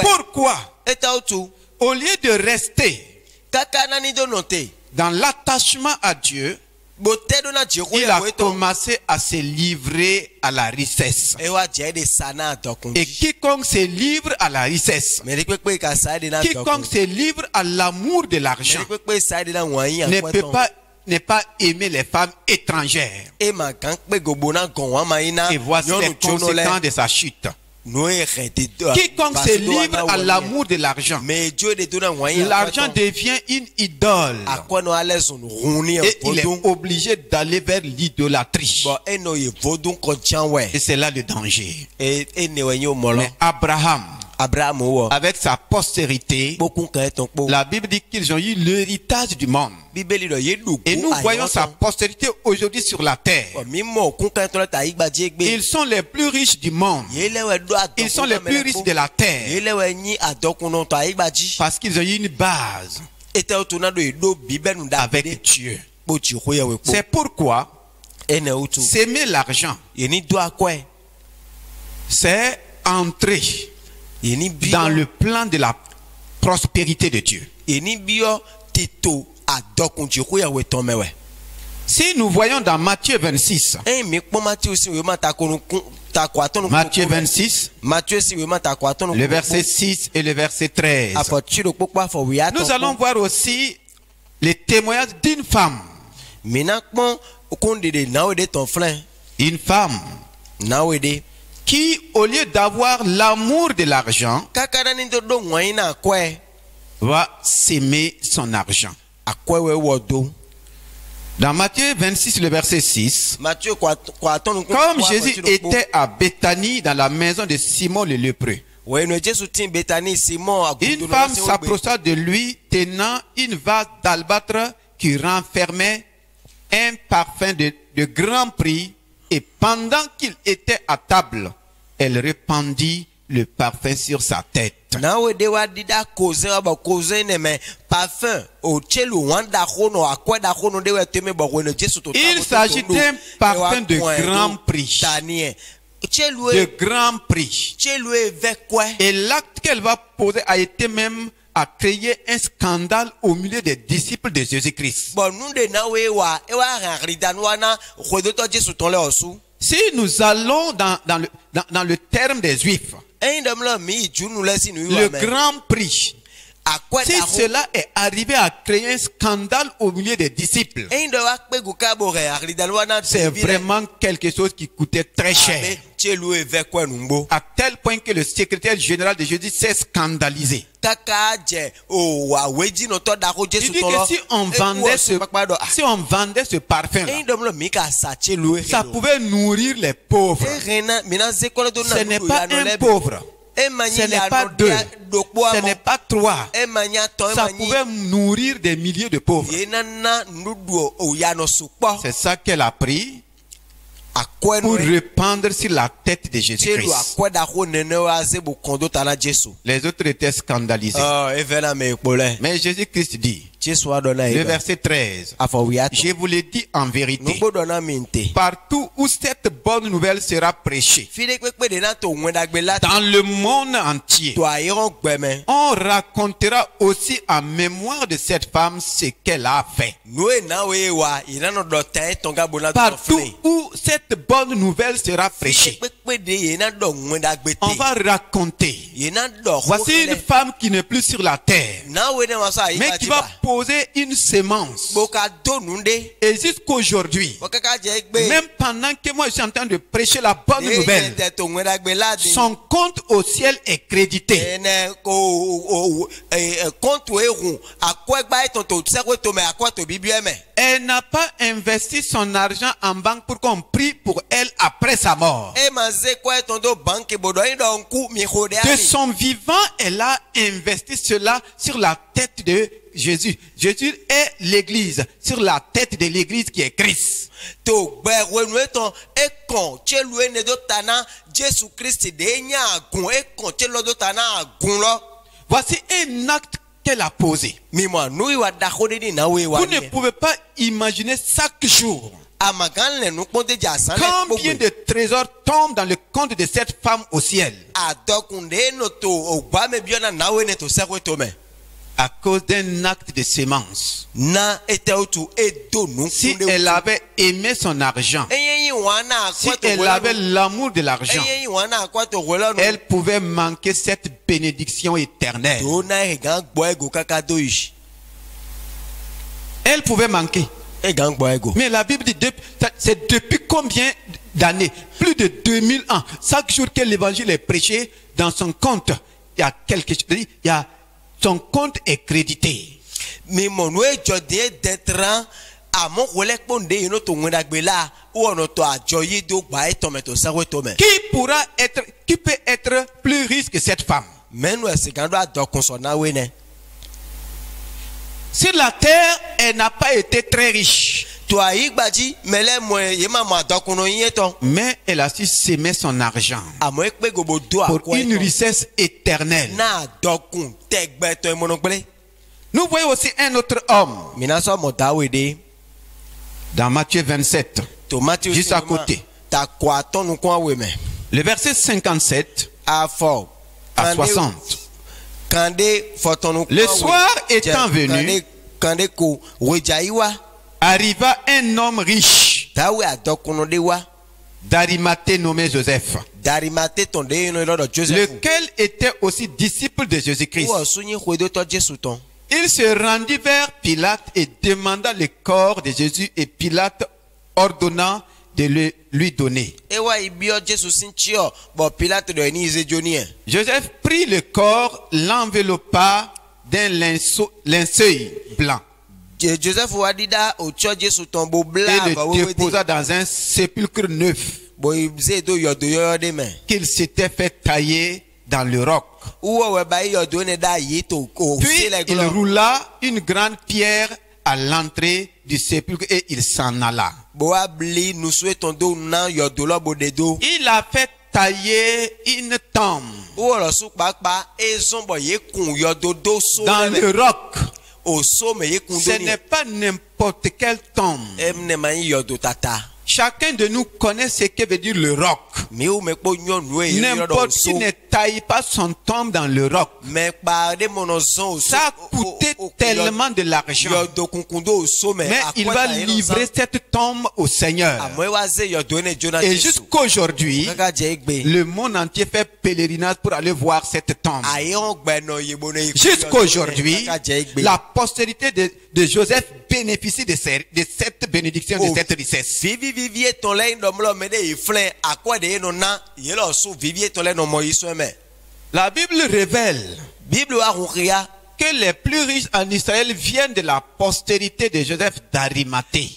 [SPEAKER 1] Pourquoi? Au lieu de rester dans l'attachement à Dieu, il a commencé à se livrer à la richesse. Et quiconque se livre à la richesse, quiconque se livre à l'amour de l'argent, ne peut pas aimer les femmes étrangères. Et voici les conséquences de sa chute. Quiconque se livre à l'amour de l'argent, l'argent devient une idole. Et il est obligé d'aller vers l'idolâtrie. Et c'est là le danger. Mais Abraham, avec sa postérité, la Bible dit qu'ils ont eu l'héritage du monde. Et nous voyons sa postérité aujourd'hui sur la terre. Ils sont les plus riches du monde. Ils sont les plus riches de la terre. Parce qu'ils ont eu une base avec Dieu. C'est pourquoi s'aimer l'argent, c'est entrer dans le plan de la prospérité de Dieu. Si nous voyons dans Matthieu 26, Matthieu 26, le verset 6 et le verset 13, nous allons voir aussi les témoignages d'une femme. Une femme qui, au lieu d'avoir l'amour de l'argent, va s'aimer son argent. Dans Matthieu 26, le verset 6, comme Jésus était à Béthanie dans la maison de Simon le lépreux, une femme s'approcha de lui tenant une vase d'albâtre qui renfermait un parfum de grand prix, et pendant qu'il était à table, elle répandit le parfum sur sa tête. Il s'agit d'un parfum de grand prix. De grand prix. Et l'acte qu'elle va poser a été même à créer un scandale au milieu des disciples de Jésus-Christ. Si nous allons dans le terme des Juifs, le grand prix, si cela est arrivé à créer un scandale au milieu des disciples, c'est vraiment quelque chose qui coûtait très cher. À tel point que le secrétaire général de Jésus s'est scandalisé. Il dit que si on vendait ce parfum-là, ça pouvait nourrir les pauvres. Ce n'est pas un pauvre Ce n'est pas 2, ce n'est pas 3. Ça pouvait nourrir des milliers de pauvres. C'est ça qu'elle a pris pour répandre sur la tête de Jésus-Christ. Les autres étaient scandalisés. Mais Jésus-Christ dit, le verset 13, je vous l'ai dit en vérité, partout où cette bonne nouvelle sera prêchée, dans le monde entier, on racontera aussi en mémoire de cette femme ce qu'elle a fait. Partout où cette bonne nouvelle sera prêchée, on va raconter. Voici une femme qui n'est plus sur la terre, mais qui va poser une semence. Et jusqu'aujourd'hui, même pendant que moi je suis en train de prêcher la bonne nouvelle, son compte au ciel est crédité. Elle n'a pas investi son argent en banque pour qu'on prie pour elle après sa mort. De son vivant, elle a investi cela sur la tête de Jésus. Jésus est l'église, sur la tête de l'église qui est Christ. Voici un acte qu'elle a posé. Vous ne pouvez pas imaginer chaque jour combien de trésors tombent dans le compte de cette femme au ciel à cause d'un acte de sémence. Si elle avait aimé son argent, si elle avait l'amour de l'argent, elle pouvait manquer cette bénédiction éternelle. Elle pouvait manquer. Mais la Bible dit, c'est depuis combien d'années? Plus de 2000 ans. Chaque jour que l'évangile est prêché, dans son compte, il y a quelque chose. Son compte est crédité. Qui peut être plus riche que cette femme? Sur la terre, elle n'a pas été très riche. Mais elle a su s'aimer son argent pour une richesse éternelle. Nous voyons aussi un autre homme dans Matthieu 27, juste à côté. Le verset 57 à 60. Le soir étant venu, arriva un homme riche d'Arimathée nommé Joseph, lequel était aussi disciple de Jésus-Christ. Il se rendit vers Pilate et demanda le corps de Jésus, et Pilate ordonna de le lui donner. Joseph prit le corps, l'enveloppa d'un linceul blanc et le déposa dans un sépulcre neuf qu'il s'était fait tailler dans le roc. Puis il roula une grande pierre à l'entrée du sépulcre et il s'en alla. Il a fait tailler une tombe dans le roc. Ce n'est pas n'importe quelle tombe. Chacun de nous connaît ce que veut dire le roc. N'importe qui ne taille pas son tombe dans le roc. Ça a coûté tellement de l'argent. Mais il va livrer cette tombe au Seigneur. Et jusqu'aujourd'hui, le monde entier fait pèlerinage pour aller voir cette tombe. Jusqu'aujourd'hui, la postérité de Joseph bénéficie de cette bénédiction, de cette richesse. La Bible révèle que les plus riches en Israël viennent de la postérité de Joseph d'Arimathée.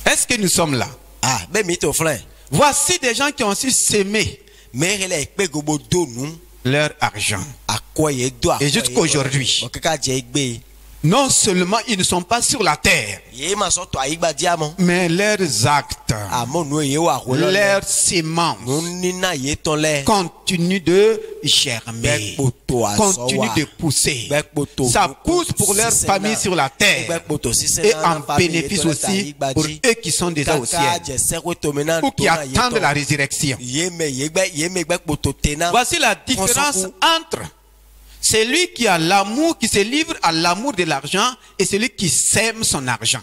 [SPEAKER 1] Est-ce que nous sommes là?
[SPEAKER 2] ah be mi to frère
[SPEAKER 1] Voici des gens qui ont su s'aimer
[SPEAKER 2] mais il est pe gobo do nu
[SPEAKER 1] leur argent.
[SPEAKER 2] akoye do
[SPEAKER 1] Et jusqu'aujourd'hui,
[SPEAKER 2] kaka je igbe
[SPEAKER 1] non seulement ils ne sont pas sur la terre,
[SPEAKER 2] ye ma so to ayigba diamo
[SPEAKER 1] mais leurs actes,
[SPEAKER 2] amonu ye wa ko lo
[SPEAKER 1] leurs sémences
[SPEAKER 2] ni na ye ton le
[SPEAKER 1] continuent de germer, continuent de pousser. Ça pousse pour leur famille sur la terre et en bénéfice aussi pour eux qui sont déjà au ciel ou qui attendent la résurrection. Voici la différence entre celui qui a l'amour, qui se livre à l'amour de l'argent et celui qui sème son argent.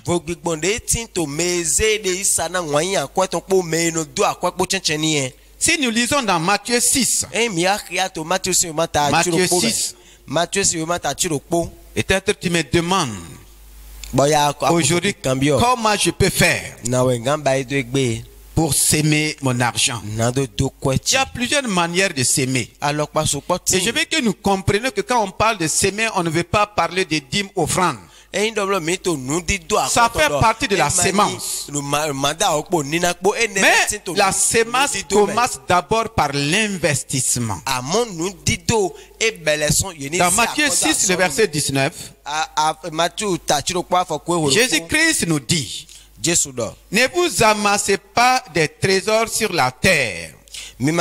[SPEAKER 1] Si nous lisons dans Matthieu 6,
[SPEAKER 2] Matthieu 6,
[SPEAKER 1] peut-être tu me demandes aujourd'hui comment je peux faire pour s'aimer mon argent. Il y a plusieurs manières de s'aimer. Et je veux que nous comprenions que quand on parle de s'aimer, on ne veut pas parler de dîmes offrandes. Ça fait partie de la sémence. Mais la sémence commence d'abord par l'investissement. Dans Matthieu 6, le verset 19, Jésus-Christ nous dit: ne vous amassez pas des trésors sur la terre, où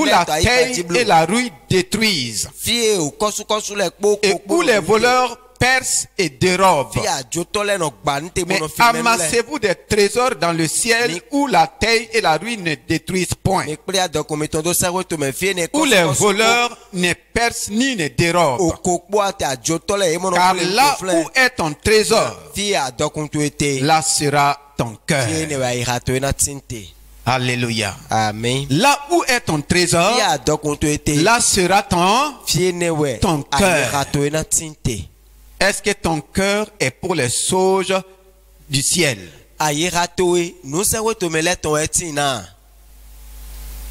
[SPEAKER 1] la taille et la rouille détruisent, et où les voleurs percent et dérobent. Mais amassez-vous des trésors dans le ciel, où la taille et la rouille ne détruisent point, où les voleurs ne percent ni ne dérobent. Car là où est ton trésor, là sera ton cœur. Alléluia.
[SPEAKER 2] Amen.
[SPEAKER 1] Là où est ton trésor, là sera ton cœur. Est-ce que ton cœur est pour les choses du ciel?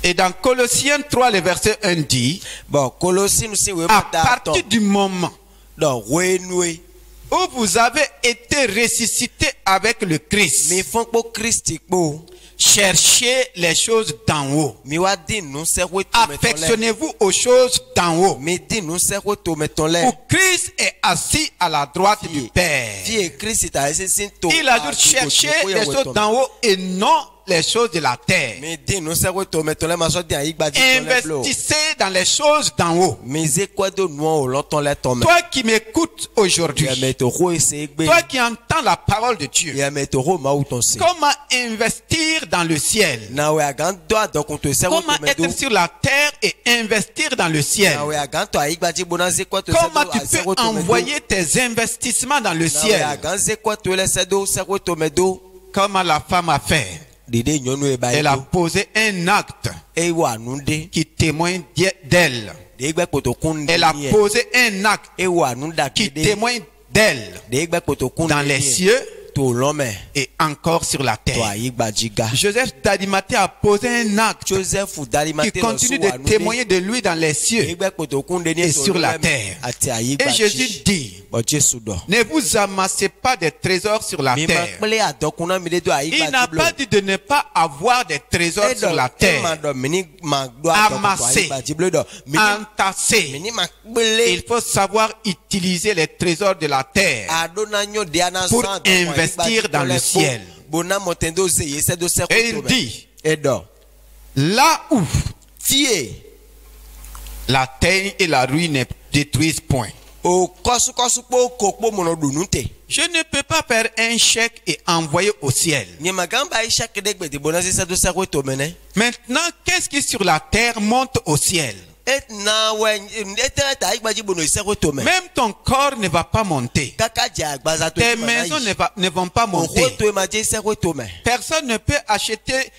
[SPEAKER 1] Et dans Colossiens 3, le verset 1 dit: à partir du moment où vous avez été ressuscité avec le Christ, cherchez les choses d'en haut. Affectionnez-vous aux choses d'en haut, où Christ est assis à la droite du Père. Il a dû chercher les choses d'en haut et non les choses de la terre. Investissez dans les choses d'en haut. Toi qui m'écoutes aujourd'hui, toi qui entends la parole de Dieu, comment investir dans le ciel? Comment être sur la terre et investir dans le ciel? Comment tu peux envoyer tes investissements dans le ciel? Comment la femme a fait? Elle a posé un acte qui témoigne d'elle. Elle a posé un acte qui témoigne d'elle dans les cieux et encore sur la terre. Joseph d'Arimathée a posé un acte qui continue de témoigner de lui dans les cieux et sur la terre. Et Jésus dit: ne vous amassez pas des trésors sur la terre. Il n'a pas dit de ne pas avoir des trésors sur la terre. Amasser, entasser. Il faut savoir utiliser les trésors de la terre pour investir dans le ciel. Et il dit: là où la taille et la rouille ne détruisent point. Je ne peux pas faire un chèque et envoyer au ciel. Maintenant, qu'est-ce qui sur la terre monte au ciel? Même ton corps ne va pas monter. Tes maisons ne vont pas monter. Personne ne peut acheter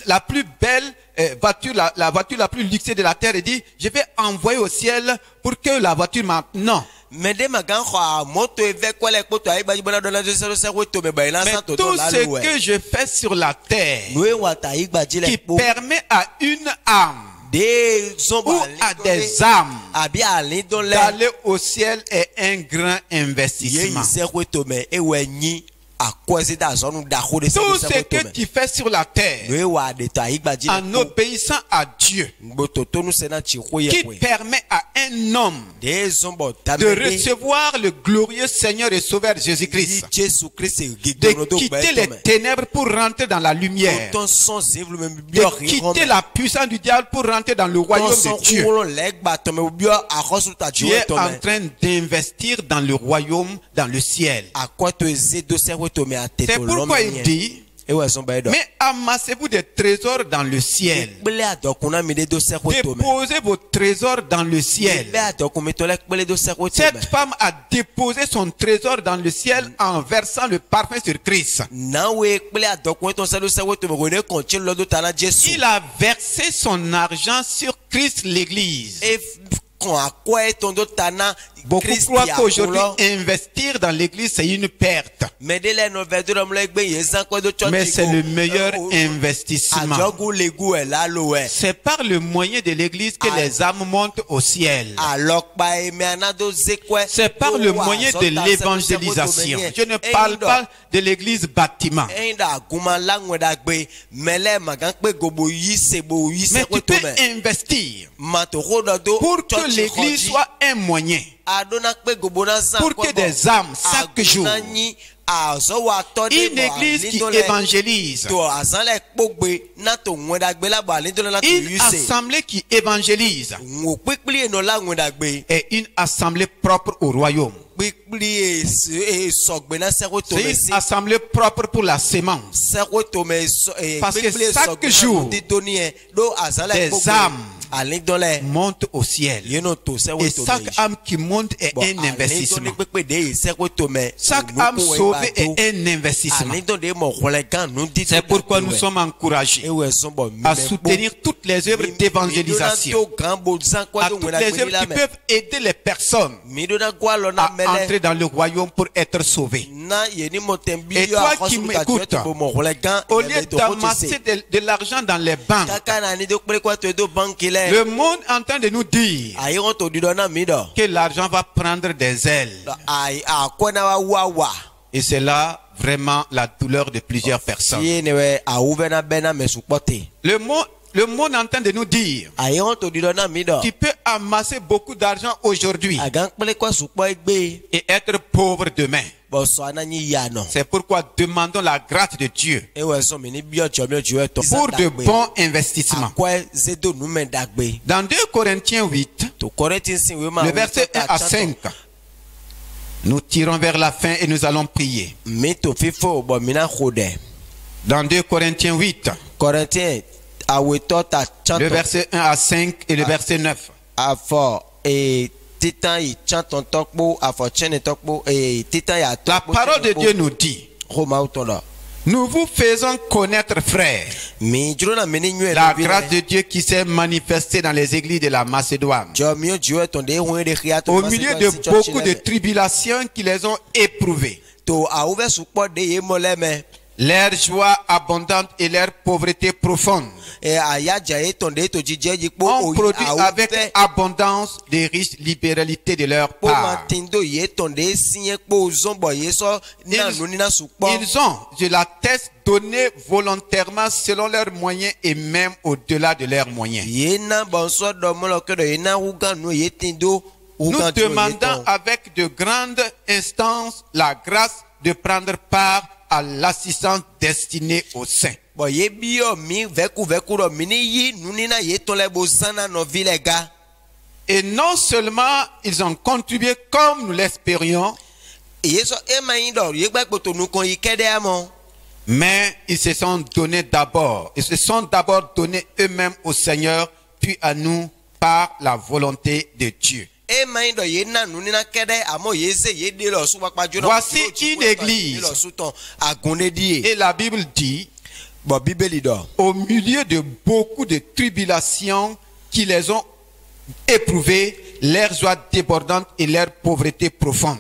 [SPEAKER 1] la plus belle voiture, la voiture la plus luxueuse de la terre et dire: je vais envoyer au ciel pour que la voiture monte. Non. Mais tout ce que je fais sur la terre qui permet à une âme ou à des âmes d'aller au ciel est un grand investissement. Tout ce que tu fais sur la terre en obéissant à Dieu, qui permet à un homme de recevoir le glorieux Seigneur et Sauveur Jésus-Christ, de quitter les ténèbres pour rentrer dans la lumière, de quitter la puissance du diable pour rentrer dans le royaume de Dieu. Tu es en train d'investir dans le royaume, dans le ciel. C'est pourquoi il dit, mais amassez-vous des trésors dans le ciel. Déposez vos trésors dans le ciel. Cette femme a déposé son trésor dans le ciel en versant le parfum sur Christ. Il a versé son argent sur Christ l'église. Beaucoup croient qu'aujourd'hui, investir dans l'église, c'est une perte. Mais c'est le meilleur investissement. C'est par le moyen de l'église que les âmes montent au ciel. C'est par le moyen de l'évangélisation. Je ne parle pas de l'église bâtiment. Mais tu peux investir pour que l'église soit un moyen, pour que des âmes chaque jour, une église qui évangélise, une assemblée qui évangélise, et une assemblée propre au royaume. C'est une assemblée propre pour la sémence. Parce que chaque jour, des âmes montent au ciel. Et chaque âme qui monte est un investissement. Chaque âme sauvée est un investissement. C'est pourquoi nous sommes encouragés à soutenir toutes les œuvres d'évangélisation, à toutes les œuvres qui peuvent aider les personnes à entrer dans le royaume pour être sauvés. Et toi qui m'écoutes, au lieu d'amasser de l'argent dans les banques, le monde est en train de nous dire que l'argent va prendre des ailes. Et c'est là vraiment la douleur de plusieurs personnes. Le monde est en train de nous dire, tu peux amasser beaucoup d'argent aujourd'hui et être pauvre demain. C'est pourquoi demandons la grâce de Dieu pour de bons investissements. Dans 2 Corinthiens 8, le verset 1 à 5, nous tirons vers la fin et nous allons prier. Dans 2 Corinthiens 8, le verset 1 à 5 et le verset 9. La parole de Dieu nous dit, nous vous faisons connaître, frères, la grâce de Dieu qui s'est manifestée dans les églises de la Macédoine, au milieu de beaucoup de tribulations qui les ont éprouvées. Leur joie abondante et leur pauvreté profonde ont produit avec abondance des riches libéralités de leur part. Ils ont, je l'atteste, donné volontairement selon leurs moyens et même au-delà de leurs moyens. Nous demandons avec de grandes instances la grâce de prendre part à l'assistance destinée aux saints. Et non seulement ils ont contribué comme nous l'espérions, mais ils se sont donnés d'abord. Ils se sont d'abord donnés eux-mêmes au Seigneur, puis à nous par la volonté de Dieu. Voici une église. Et la Bible dit, au milieu de beaucoup de tribulations qui les ont éprouvées, leur joie débordante et leur pauvreté profonde.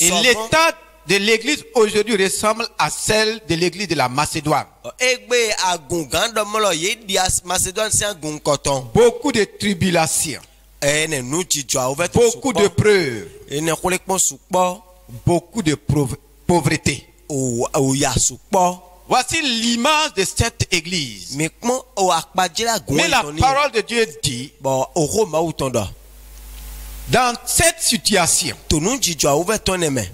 [SPEAKER 1] Et l'état de l'église aujourd'hui ressemble à celle de l'église de la Macédoine. Beaucoup de tribulations.
[SPEAKER 2] ene nu dzidzɔ awo vɛ to
[SPEAKER 1] beaucoup de preuves,
[SPEAKER 2] ene kole kpɔ sukpɔ
[SPEAKER 1] beaucoup de pauvreté.
[SPEAKER 2] o ya sukpɔ.
[SPEAKER 1] Voici l'image de cette église.
[SPEAKER 2] mi kpɔ o akpadze la gun
[SPEAKER 1] Mais la
[SPEAKER 2] etɔn ni
[SPEAKER 1] parole de Dieu dit,
[SPEAKER 2] bɔn o ko mawu tɔn dɔ
[SPEAKER 1] dans cette situation,
[SPEAKER 2] tonu dzidzɔ awo vɛ tɔn ne mɛ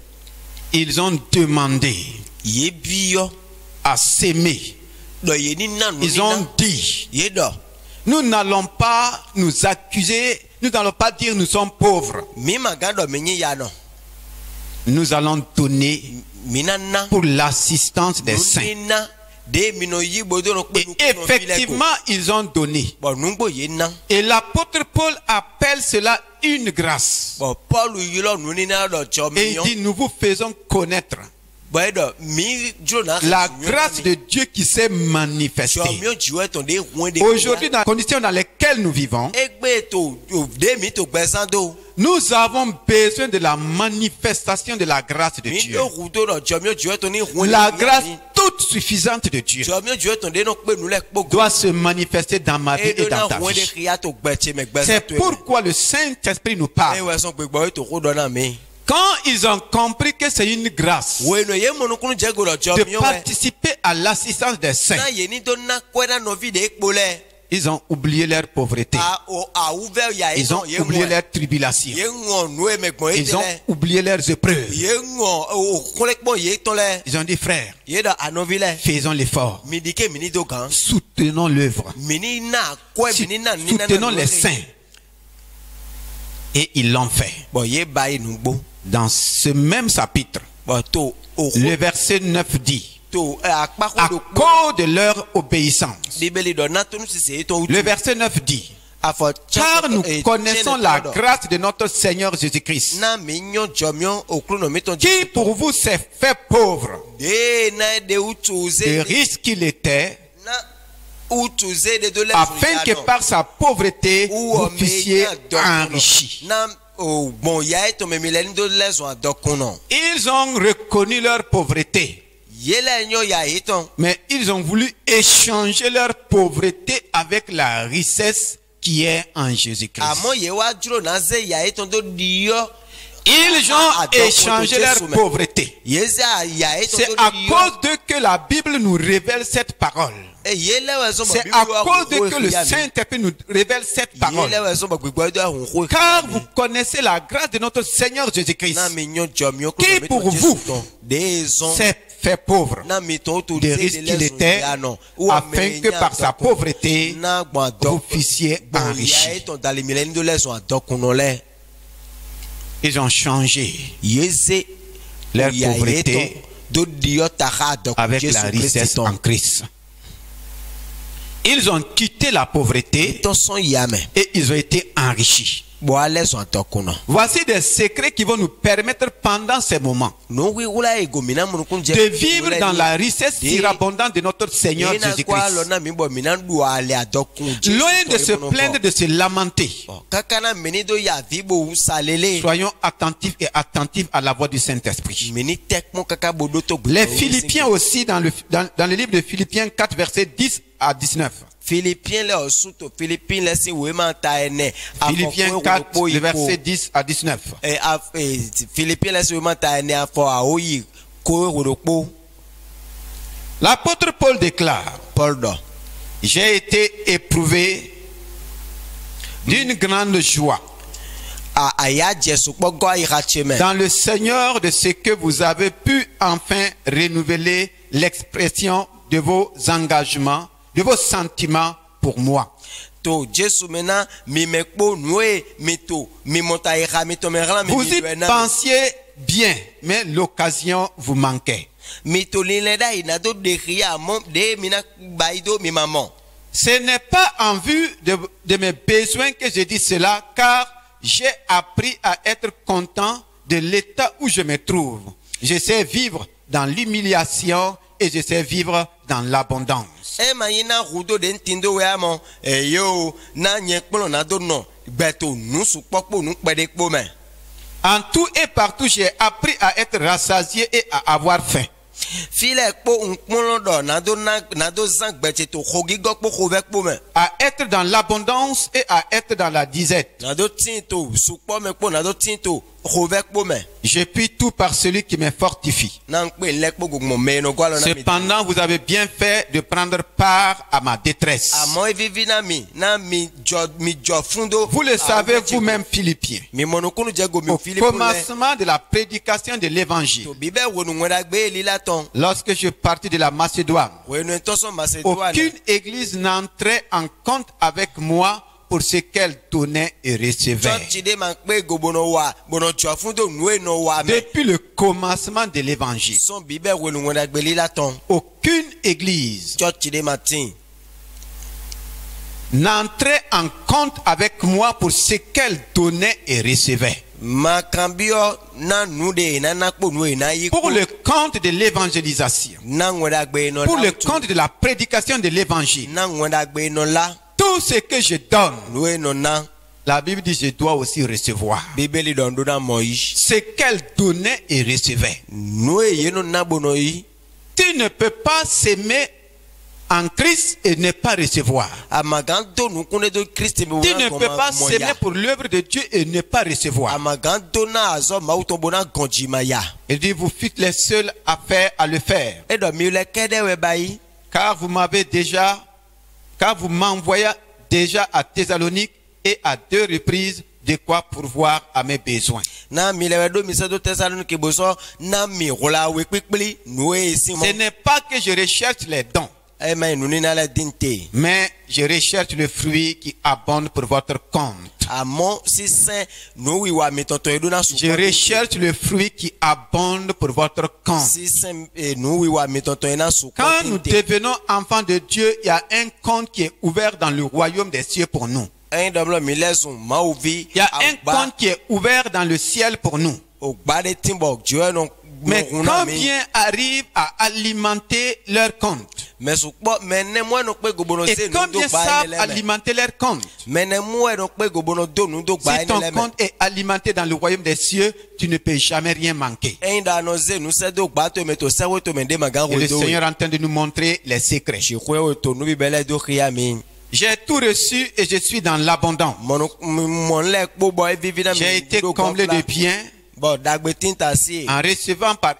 [SPEAKER 1] ils ont demandé
[SPEAKER 2] ye bi yɔ
[SPEAKER 1] à s'aimer.
[SPEAKER 2] dɔ ye ni na nu ni
[SPEAKER 1] Ils ont
[SPEAKER 2] na
[SPEAKER 1] dit,
[SPEAKER 2] ye dɔ
[SPEAKER 1] nous n'allons pas nous accuser, nous n'allons pas dire nous sommes pauvres.
[SPEAKER 2] mi ma gan dɔ mi nyi ya nɔ
[SPEAKER 1] Nous allons donner
[SPEAKER 2] mi na na
[SPEAKER 1] pour l'assistance des
[SPEAKER 2] nu
[SPEAKER 1] saints.
[SPEAKER 2] ni na de mi nɔ yi gbodo nɔ kpe
[SPEAKER 1] Et
[SPEAKER 2] nu kpe nɔ fi lɛ ko
[SPEAKER 1] effectivement, ils ont donné.
[SPEAKER 2] bɔn nugbo ye na
[SPEAKER 1] Et l'apôtre Paul appelle cela une grâce.
[SPEAKER 2] bɔn paul yi lɔ nu ni na dɔ tsɔ mi
[SPEAKER 1] Et il
[SPEAKER 2] yɔ
[SPEAKER 1] dit, nous vous faisons connaître
[SPEAKER 2] bɔn e dɔ mi dzro na
[SPEAKER 1] la grâce de Dieu qui s'est manifestée.
[SPEAKER 2] tsɔ mi dziwɔ etɔn de hun de
[SPEAKER 1] Aujourd'hui, dans les conditions dans lesquelles nous vivons,
[SPEAKER 2] egbe to de mi to gbɛsan do
[SPEAKER 1] nous avons besoin de la manifestation de la grâce de
[SPEAKER 2] mi
[SPEAKER 1] Dieu.
[SPEAKER 2] do hu do dɔ tsɔ mi dziwɔ etɔn ni hun
[SPEAKER 1] La grâce toute suffisante de Dieu
[SPEAKER 2] tsɔ mi dziwɔ etɔn de nɔ kpe nu lɛ kpo
[SPEAKER 1] doit se manifester dans ma vie
[SPEAKER 2] e
[SPEAKER 1] et
[SPEAKER 2] do na
[SPEAKER 1] dans ta
[SPEAKER 2] hun de
[SPEAKER 1] vie.
[SPEAKER 2] xia to gbɛtse mɛ gbɛsan
[SPEAKER 1] C'est
[SPEAKER 2] to
[SPEAKER 1] pourquoi le Saint-Esprit nous parle.
[SPEAKER 2] e wɛ sɔn gbegbɔ eto ko dɔ na mi
[SPEAKER 1] Quand ils ont compris que c'est une grâce
[SPEAKER 2] wo eno ye mɔnukunu dze go dɔ tsɔ
[SPEAKER 1] de
[SPEAKER 2] mi wɛ
[SPEAKER 1] participer à l'assistance des saints,
[SPEAKER 2] na ye ni do na kɔɛ na nɔvi de ekpo lɛ
[SPEAKER 1] ils ont oublié leur pauvreté.
[SPEAKER 2] a o awu vɛ ya
[SPEAKER 1] Ils ont
[SPEAKER 2] etɔn ye
[SPEAKER 1] oublié
[SPEAKER 2] ŋɔ
[SPEAKER 1] leur tribulation.
[SPEAKER 2] ye ŋɔ nu ye mɛ gbɔn ete
[SPEAKER 1] Ils ont
[SPEAKER 2] lɛ
[SPEAKER 1] oublié leurs épreuves.
[SPEAKER 2] ye ŋɔ o kɔlɛ kpɔn ye tɔn lɛ
[SPEAKER 1] Ils ont dit, frère,
[SPEAKER 2] ye dɔ anɔvi lɛ
[SPEAKER 1] faisons l'effort.
[SPEAKER 2] mi di ke mi ni do gan
[SPEAKER 1] Soutenons l'œuvre.
[SPEAKER 2] mi ni na kɔɛ mi ni na ni na
[SPEAKER 1] Soutenons les saints. Et ils l'ont fait.
[SPEAKER 2] bɔn ye ba ye nugbo
[SPEAKER 1] Dans ce même chapitre,
[SPEAKER 2] bɔn to o
[SPEAKER 1] le verset 9 dit,
[SPEAKER 2] to akpako
[SPEAKER 1] à
[SPEAKER 2] do kpɔ
[SPEAKER 1] cause de leur obéissance.
[SPEAKER 2] libeli dɔ na tonu sise ye tɔn
[SPEAKER 1] Le verset 9 dit,
[SPEAKER 2] afɔ
[SPEAKER 1] car nous connaissons la grâce de notre Seigneur Jésus-Christ,
[SPEAKER 2] na mi nyɔ jɔmiɔ okuru nɔ mi tɔn
[SPEAKER 1] qui pour vous s'est fait pauvre.
[SPEAKER 2] de na de utu ze
[SPEAKER 1] De riche qu'il était,
[SPEAKER 2] na utu ze de do lɛ
[SPEAKER 1] afin que par sa pauvreté, vous fussiez enrichis.
[SPEAKER 2] na o bon ya eto me mileni do lɛ zɔn adɔkun nɔ
[SPEAKER 1] Ils ont reconnu leur pauvreté,
[SPEAKER 2] yelɛ nyɔ ya etɔn
[SPEAKER 1] mais ils ont voulu échanger leur pauvreté avec la richesse qui est en Jésus-Christ.
[SPEAKER 2] amɔ ye wa dzro na ze ya etɔn do diyɔ
[SPEAKER 1] Ils ont échangé leur pauvreté.
[SPEAKER 2] yeze ya etɔn
[SPEAKER 1] C'est
[SPEAKER 2] do
[SPEAKER 1] à
[SPEAKER 2] diyɔ
[SPEAKER 1] cause d'eux que la Bible nous révèle cette parole.
[SPEAKER 2] yelɛ wɛ zɔn
[SPEAKER 1] C'est à cause d'eux que le Saint-Esprit nous révèle cette parole.
[SPEAKER 2] yelɛ wɛ zɔn bɔ gbɛgbɛ do ahun ko
[SPEAKER 1] Car vous connaissez la grâce de notre Seigneur Jésus-Christ,
[SPEAKER 2] na mi nyɔ jɔmiɔ
[SPEAKER 1] Qui pour vous
[SPEAKER 2] de zɔn
[SPEAKER 1] s'est fait pauvre,
[SPEAKER 2] na mi tɔn to
[SPEAKER 1] de
[SPEAKER 2] ze
[SPEAKER 1] riche
[SPEAKER 2] de
[SPEAKER 1] qu'il
[SPEAKER 2] lɛ
[SPEAKER 1] était,
[SPEAKER 2] zɔn ya nɔ
[SPEAKER 1] afin que par sa pauvreté,
[SPEAKER 2] na gbɔn
[SPEAKER 1] vous
[SPEAKER 2] adɔkun
[SPEAKER 1] fussiez
[SPEAKER 2] bon ya
[SPEAKER 1] enrichis.
[SPEAKER 2] etɔn dali mileni do lɛ zɔn adɔkun nɔ lɛ
[SPEAKER 1] Ils ont changé
[SPEAKER 2] yeze
[SPEAKER 1] leur
[SPEAKER 2] ya
[SPEAKER 1] pauvreté
[SPEAKER 2] do diyɔ taxa adɔkun
[SPEAKER 1] avec la
[SPEAKER 2] Jésus Christ
[SPEAKER 1] richesse en
[SPEAKER 2] tɔn
[SPEAKER 1] Christ. Ils ont quitté la pauvreté
[SPEAKER 2] tɔsɔn yamɛ
[SPEAKER 1] et ils ont été enrichis.
[SPEAKER 2] bɔn alɛ zɔn adɔkun nɔ.
[SPEAKER 1] Voici des secrets qui vont nous permettre pendant ces moments
[SPEAKER 2] N'oui wula e gomina munukun jɛ.
[SPEAKER 1] de vivre dans la richesse surabondante de notre Seigneur
[SPEAKER 2] Ina kwa
[SPEAKER 1] Jésus-Christ.
[SPEAKER 2] lɔna mi bɔ mina du ale adɔkun.
[SPEAKER 1] Loin de se plaindre, de se lamenter,
[SPEAKER 2] Kakana mini do ya vibo salele.
[SPEAKER 1] soyons attentifs et attentifs à la voix du Saint-Esprit.
[SPEAKER 2] Mini tekmo kaka bodo to.
[SPEAKER 1] Les Philippiens aussi, dans le livre de Philippiens 4, versets 10 à 19.
[SPEAKER 2] Philippiens le osuto. Philippiens le si wema ta ene.
[SPEAKER 1] Philippiens 4, le verset 10 à 19.
[SPEAKER 2] Philippiens le si wema ta ene afɔ aoyi ko rodokpo.
[SPEAKER 1] L'apôtre Paul déclare,
[SPEAKER 2] Paul do.
[SPEAKER 1] j'ai été éprouvé d'une grande joie
[SPEAKER 2] Aya jesu kpɔgɔ ayihatseme.
[SPEAKER 1] dans le Seigneur de ce que vous avez pu enfin renouveler l'expression de vos engagements, de vos sentiments pour moi.
[SPEAKER 2] To Jésus maintenant mi mekpo noé mi to mi monta ira mi to merla mi
[SPEAKER 1] Vous y pensiez bien, mais l'occasion vous manquait.
[SPEAKER 2] mi to lineda ina do de ria mon de mina baido mi maman.
[SPEAKER 1] Ce n'est pas en vue de mes besoins que je dis cela, car j'ai appris à être content de l'état où je me trouve. Je sais vivre dans l'humiliation et je sais vivre dans l'abondance.
[SPEAKER 2] E ma yina rudo de ntindo we amo e yo na nyekplo na do no gbeto nusu popo nu pede kpo me.
[SPEAKER 1] En tout et partout, j'ai appris à être rassasié et à avoir faim.
[SPEAKER 2] file kpo nkpolo do nado zan gbeche to khogi go kpo khove kpo me
[SPEAKER 1] à être dans l'abondance et à être dans la disette.
[SPEAKER 2] nado tinto sukpo me kpo nado tinto khove kpo me
[SPEAKER 1] Je puis tout par celui qui me fortifie.
[SPEAKER 2] na nkpe le kpo gogmo me no gwalo na mi
[SPEAKER 1] Cependant, vous avez bien fait de prendre part à ma détresse.
[SPEAKER 2] amo evivi na mi jo fundo
[SPEAKER 1] Vous le savez vous-même, Philippiens.
[SPEAKER 2] mi monokunu jego mi
[SPEAKER 1] Au
[SPEAKER 2] filipo le
[SPEAKER 1] commencement de la prédication de l'évangile,
[SPEAKER 2] to bibe wonu ngweda gbe lila ton
[SPEAKER 1] lorsque je partis de la Macédoine,
[SPEAKER 2] wenu entoso Macédoine
[SPEAKER 1] aucune église n'entrait en compte avec moi pour ce qu'elle donnait et recevait.
[SPEAKER 2] church de man pe gobono wa bono jo fundo nwe no wa me
[SPEAKER 1] Depuis le commencement de l'évangile,
[SPEAKER 2] son bibe wonu ngweda gbe lila ton
[SPEAKER 1] aucune église
[SPEAKER 2] church de matin
[SPEAKER 1] n'entrait en compte avec moi pour ce qu'elle donnait et recevait.
[SPEAKER 2] makambio na nude na nakpo nu na yi
[SPEAKER 1] Pour le compte de l'évangélisation,
[SPEAKER 2] na ngweda gbe no
[SPEAKER 1] pour le
[SPEAKER 2] la
[SPEAKER 1] compte de la prédication de l'évangile,
[SPEAKER 2] na ngweda gbe no la
[SPEAKER 1] tout ce que je donne,
[SPEAKER 2] nu no na
[SPEAKER 1] la Bible dit je dois aussi recevoir.
[SPEAKER 2] bibeli don do na moyi
[SPEAKER 1] Ce qu'elle donnait et recevait.
[SPEAKER 2] nu ye no na bono yi
[SPEAKER 1] Tu ne peux pas s'aimer en Christ et ne pas recevoir.
[SPEAKER 2] amaganto nu kunde do Christ be
[SPEAKER 1] Tu ne peux pas s'aimer pour l'œuvre de Dieu et ne pas recevoir.
[SPEAKER 2] amaganto na azo mauto bona gonjima ya
[SPEAKER 1] Il dit vous fûtes les seuls à le faire.
[SPEAKER 2] e do mi le kede we bayi
[SPEAKER 1] Car vous m'envoyez déjà à Thessalonique et à 2 reprises de quoi pourvoir à mes besoins.
[SPEAKER 2] na mi le do mi se do Thessalonique boso na mi rola we pipili nu e simo
[SPEAKER 1] Ce n'est pas que je recherche les dons,
[SPEAKER 2] e mai nu ni na le dinte
[SPEAKER 1] mais je recherche le fruit qui abonde pour votre compte.
[SPEAKER 2] amo sisen nu wi wa mi tonto e do na su
[SPEAKER 1] Je recherche le fruit qui abonde pour votre compte.
[SPEAKER 2] sisen nu wi wa mi tonto e na su
[SPEAKER 1] Quand nous devenons enfants de Dieu, il y a un compte qui est ouvert dans le royaume des cieux pour nous.
[SPEAKER 2] un double milezun mauvi
[SPEAKER 1] Il y a un compte qui est ouvert dans le ciel pour nous.
[SPEAKER 2] ogba de timbo joe no
[SPEAKER 1] Mais combien arrivent à alimenter leur compte?
[SPEAKER 2] mais sukpo mene mo no pe gobono
[SPEAKER 1] Et
[SPEAKER 2] se nu do
[SPEAKER 1] combien
[SPEAKER 2] gba
[SPEAKER 1] savent
[SPEAKER 2] ele
[SPEAKER 1] alimenter leur compte?
[SPEAKER 2] mene mo no pe gobono do nu do gba
[SPEAKER 1] Si ton
[SPEAKER 2] ele
[SPEAKER 1] compte est alimenté dans le royaume des cieux, tu ne peux jamais rien manquer.
[SPEAKER 2] en da no ze nu se do gba to me to se wo to me de magan
[SPEAKER 1] Et
[SPEAKER 2] wo
[SPEAKER 1] le
[SPEAKER 2] do
[SPEAKER 1] Seigneur est en train de nous montrer les secrets.
[SPEAKER 2] ji kwe wo to nu bi bele do khia mi
[SPEAKER 1] J'ai tout reçu et je suis dans l'abondance.
[SPEAKER 2] mon le kpo bo e vivi na mi
[SPEAKER 1] J'ai été comblé de biens
[SPEAKER 2] bo dagbe tinta si
[SPEAKER 1] en recevant par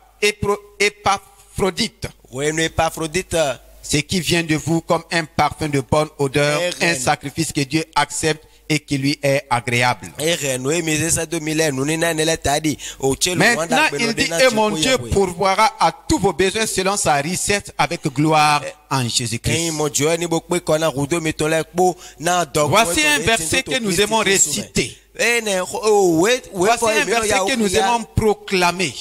[SPEAKER 1] Épaphrodite
[SPEAKER 2] wo enu Epaphrodite
[SPEAKER 1] ce qui vient de vous comme un parfum de bonne odeur, un sacrifice que Dieu accepte et qui lui est agréable.
[SPEAKER 2] no emi se do mi le nu ni na ne le tadi o chelu
[SPEAKER 1] Maintenant, il dit, et mon Dieu pourvoira à tous vos besoins selon sa richesse avec gloire en Jésus-Christ. Voici un verset que nous aimons réciter. Voici un verset que nous aimons proclamer.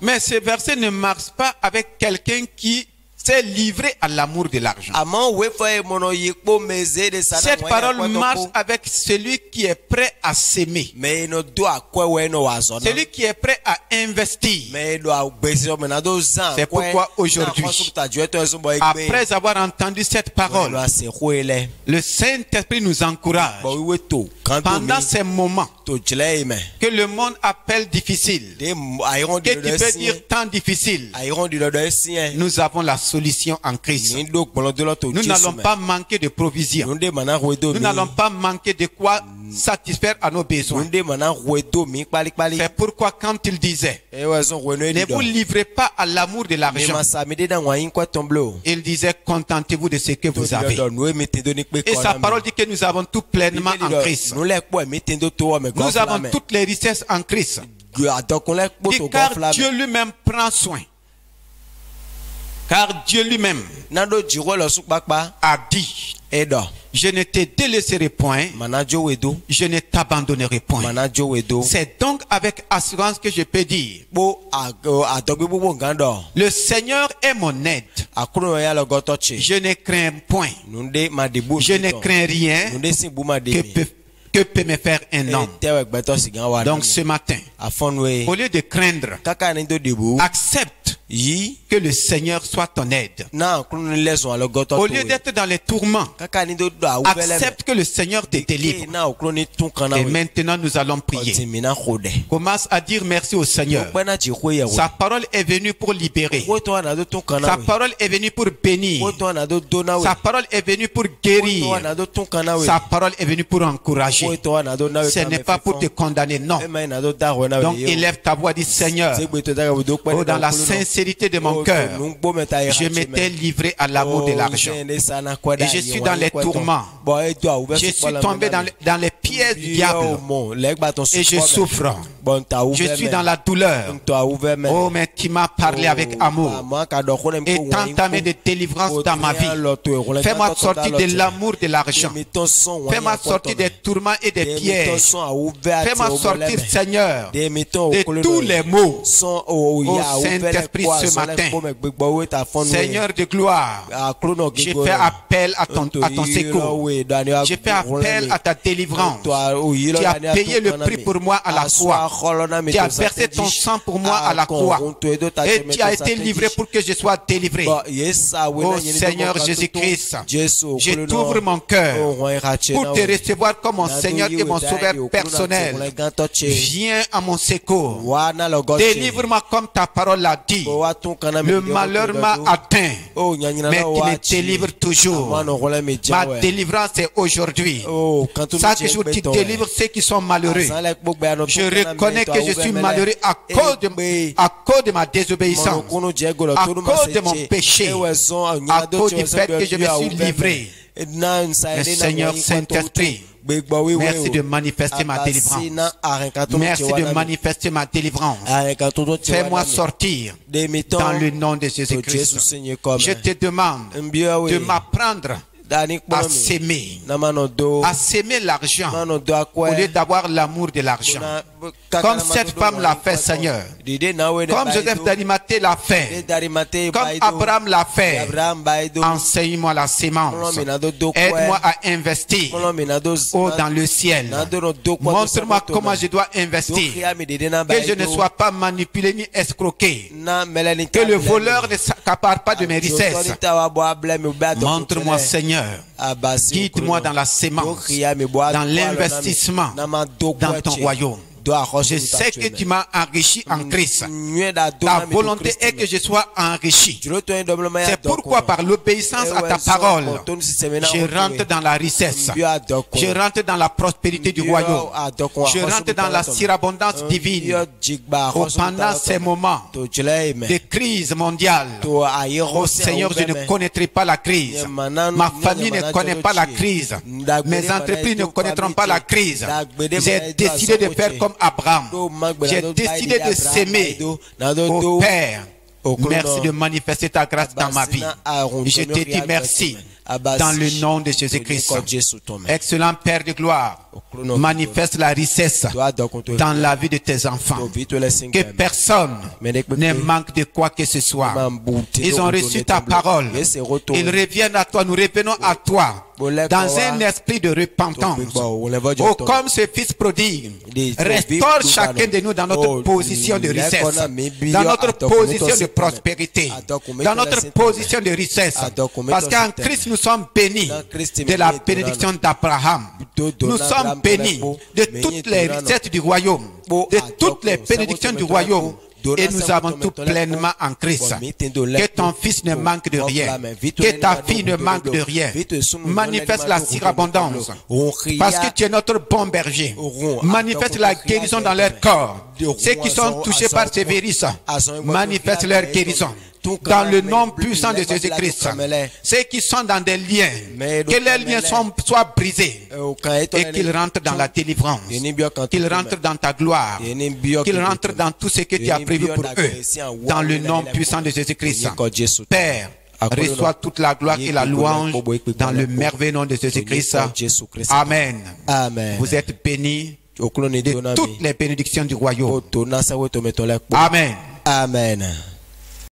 [SPEAKER 1] Mais ce verset ne marche pas avec quelqu'un qui s'est livré à l'amour de l'argent. Cette parole marche avec celui qui est prêt à s'aimer. Celui qui est prêt à investir. C'est pourquoi aujourd'hui, après avoir entendu cette parole, le Saint-Esprit nous encourage pendant ces moments que le monde appelle difficile, que tu peux dire tant difficile. Nous avons la solution en Christ. Nous n'allons pas manquer de provisions. Nous n'allons pas manquer de quoi satisfaire à nos besoins. C'est pourquoi quand il disait, ne vous livrez pas à l'amour de l'argent, il disait, contentez-vous de ce que vous avez. Et sa parole dit que nous avons tout pleinement en Christ. Nous avons toutes les richesses en Christ. Et car Dieu lui-même prend soin. Car Dieu lui-même a dit, je ne te délaisserai point, je ne t'abandonnerai point. C'est donc avec assurance que je peux dire, le Seigneur est mon aide. Je ne crains point. Je ne crains rien que peut me faire un homme. Donc ce matin, au lieu de craindre, accepte
[SPEAKER 2] yi
[SPEAKER 1] que le Seigneur soit ton aide.
[SPEAKER 2] na kunu ni leso alo goto
[SPEAKER 1] Au lieu d'être dans les tourments,
[SPEAKER 2] kaka ni do do awubele
[SPEAKER 1] accepte que le Seigneur te délivre.
[SPEAKER 2] na kunu ni tun kana
[SPEAKER 1] Et
[SPEAKER 2] we
[SPEAKER 1] maintenant, nous allons prier.
[SPEAKER 2] timina khode
[SPEAKER 1] Commence à dire merci au Seigneur.
[SPEAKER 2] bana ji khoye we
[SPEAKER 1] Sa parole est venue pour libérer.
[SPEAKER 2] wo to na do tun kana
[SPEAKER 1] Sa
[SPEAKER 2] we
[SPEAKER 1] parole est venue pour bénir.
[SPEAKER 2] wo to na do dona we
[SPEAKER 1] Sa parole est venue pour
[SPEAKER 2] wo to
[SPEAKER 1] guérir.
[SPEAKER 2] na do tun kana we
[SPEAKER 1] Sa parole est venue pour
[SPEAKER 2] wo
[SPEAKER 1] encourager.
[SPEAKER 2] to na do na we
[SPEAKER 1] Ce n'est pas pour te condamner, non.
[SPEAKER 2] na do da we na
[SPEAKER 1] Donc
[SPEAKER 2] we
[SPEAKER 1] élève ta voix, dis Seigneur, oh, dans la sincérité de mon cœur, je m'étais livré à l'amour de l'argent. Et je suis dans les tourments. Je suis tombé dans les pièges du diable. Et je souffre. Je suis dans la douleur. Oh, mais tu m'as parlé avec amour. Et tant ta main de délivrance dans ma vie. Fais-moi sortir de l'amour de l'argent. Fais-moi sortir des tourments et des pièges. Fais-moi sortir, Seigneur, de tous les maux. Oh Saint-Esprit, ce matin, Seigneur de gloire, je fais appel à ton secours. Je fais appel à ta délivrance. Tu as payé le prix pour moi à la croix. Tu as versé ton sang pour moi à la croix. Et tu as été livré pour que je sois délivré. Oh Seigneur Jésus-Christ, je t'ouvre mon cœur pour te recevoir comme mon Seigneur et mon Sauveur personnel. Viens à mon secours. Délivre-moi comme ta parole l'a dit. Le malheur m'a atteint, mais tu me délivres toujours. Ma délivrance est aujourd'hui. Chaque jour tu délivres ceux qui sont malheureux. Je reconnais que je suis malheureux à cause de ma désobéissance, à cause de mon péché, à cause du fait que je me suis livré. Mais Seigneur Saint-Esprit, merci de manifester ma délivrance. Merci de manifester ma délivrance. Fais-moi sortir dans le nom de Jésus-Christ. Je te demande de m'apprendre à s'aimer l'argent au lieu d'avoir l'amour de l'argent. Comme cette femme l'a fait, Seigneur. Comme Joseph d'Arimathée l'a fait. Comme Abraham l'a fait. Enseigne-moi la sémence. Aide-moi à investir dans le ciel. Montre-moi comment je dois investir. Que je ne sois pas manipulé ni escroqué. Que le voleur ne s'accapare pas de mes richesses. Montre-moi, Seigneur. Guide-moi dans la sémence, dans l'investissement, dans ton royaume. Je sais que tu m'as enrichi en Christ. Ta volonté est que je sois enrichi. C'est pourquoi par l'obéissance à ta parole, je rentre dans la richesse. Je rentre dans la prospérité du royaume. Je rentre dans la surabondance divine. Pendant ces moments de crise mondiale, oh Seigneur, je ne connaîtrai pas la crise. Ma famille ne connaît pas la crise. Mes entreprises ne connaîtront pas la crise. J'ai décidé de faire comme Abraham. J'ai décidé de s'aimer. Au Père, merci de manifester ta grâce dans ma vie. Je te dis merci dans le nom de Jésus-Christ. Excellent Père de gloire, manifeste la richesse dans la vie de tes enfants. Que personne ne manque de quoi que ce soit. Ils ont reçu ta parole. Ils reviennent à toi. Nous revenons à toi dans un esprit de repentance. Oh, comme ce fils prodigue, restaure chacun de nous dans notre position de richesse, dans notre position de prospérité, dans notre position de richesse. Parce qu'en Christ, nous sommes bénis de la bénédiction d'Abraham. Nous sommes bénis de toutes les richesses du royaume, de toutes les bénédictions du royaume. Et nous avons tout pleinement en Christ. Que ton fils ne manque de rien. Que ta fille ne manque de rien. Manifeste la surabondance. Parce que tu es notre bon berger. Manifeste la guérison dans leur corps. Ceux qui sont touchés par ces virus, manifeste leur guérison. Dans le nom puissant de Jésus-Christ, ceux qui sont dans des liens, que les liens soient brisés et qu'ils rentrent dans la délivrance, qu'ils rentrent dans ta gloire, qu'ils rentrent dans tout ce que tu as prévu pour eux, dans le nom puissant de Jésus-Christ. Père, reçois toute la gloire et la louange dans le merveilleux nom de Jésus-Christ. Amen. Vous êtes bénis de toutes les bénédictions du royaume. Amen.
[SPEAKER 2] Amen.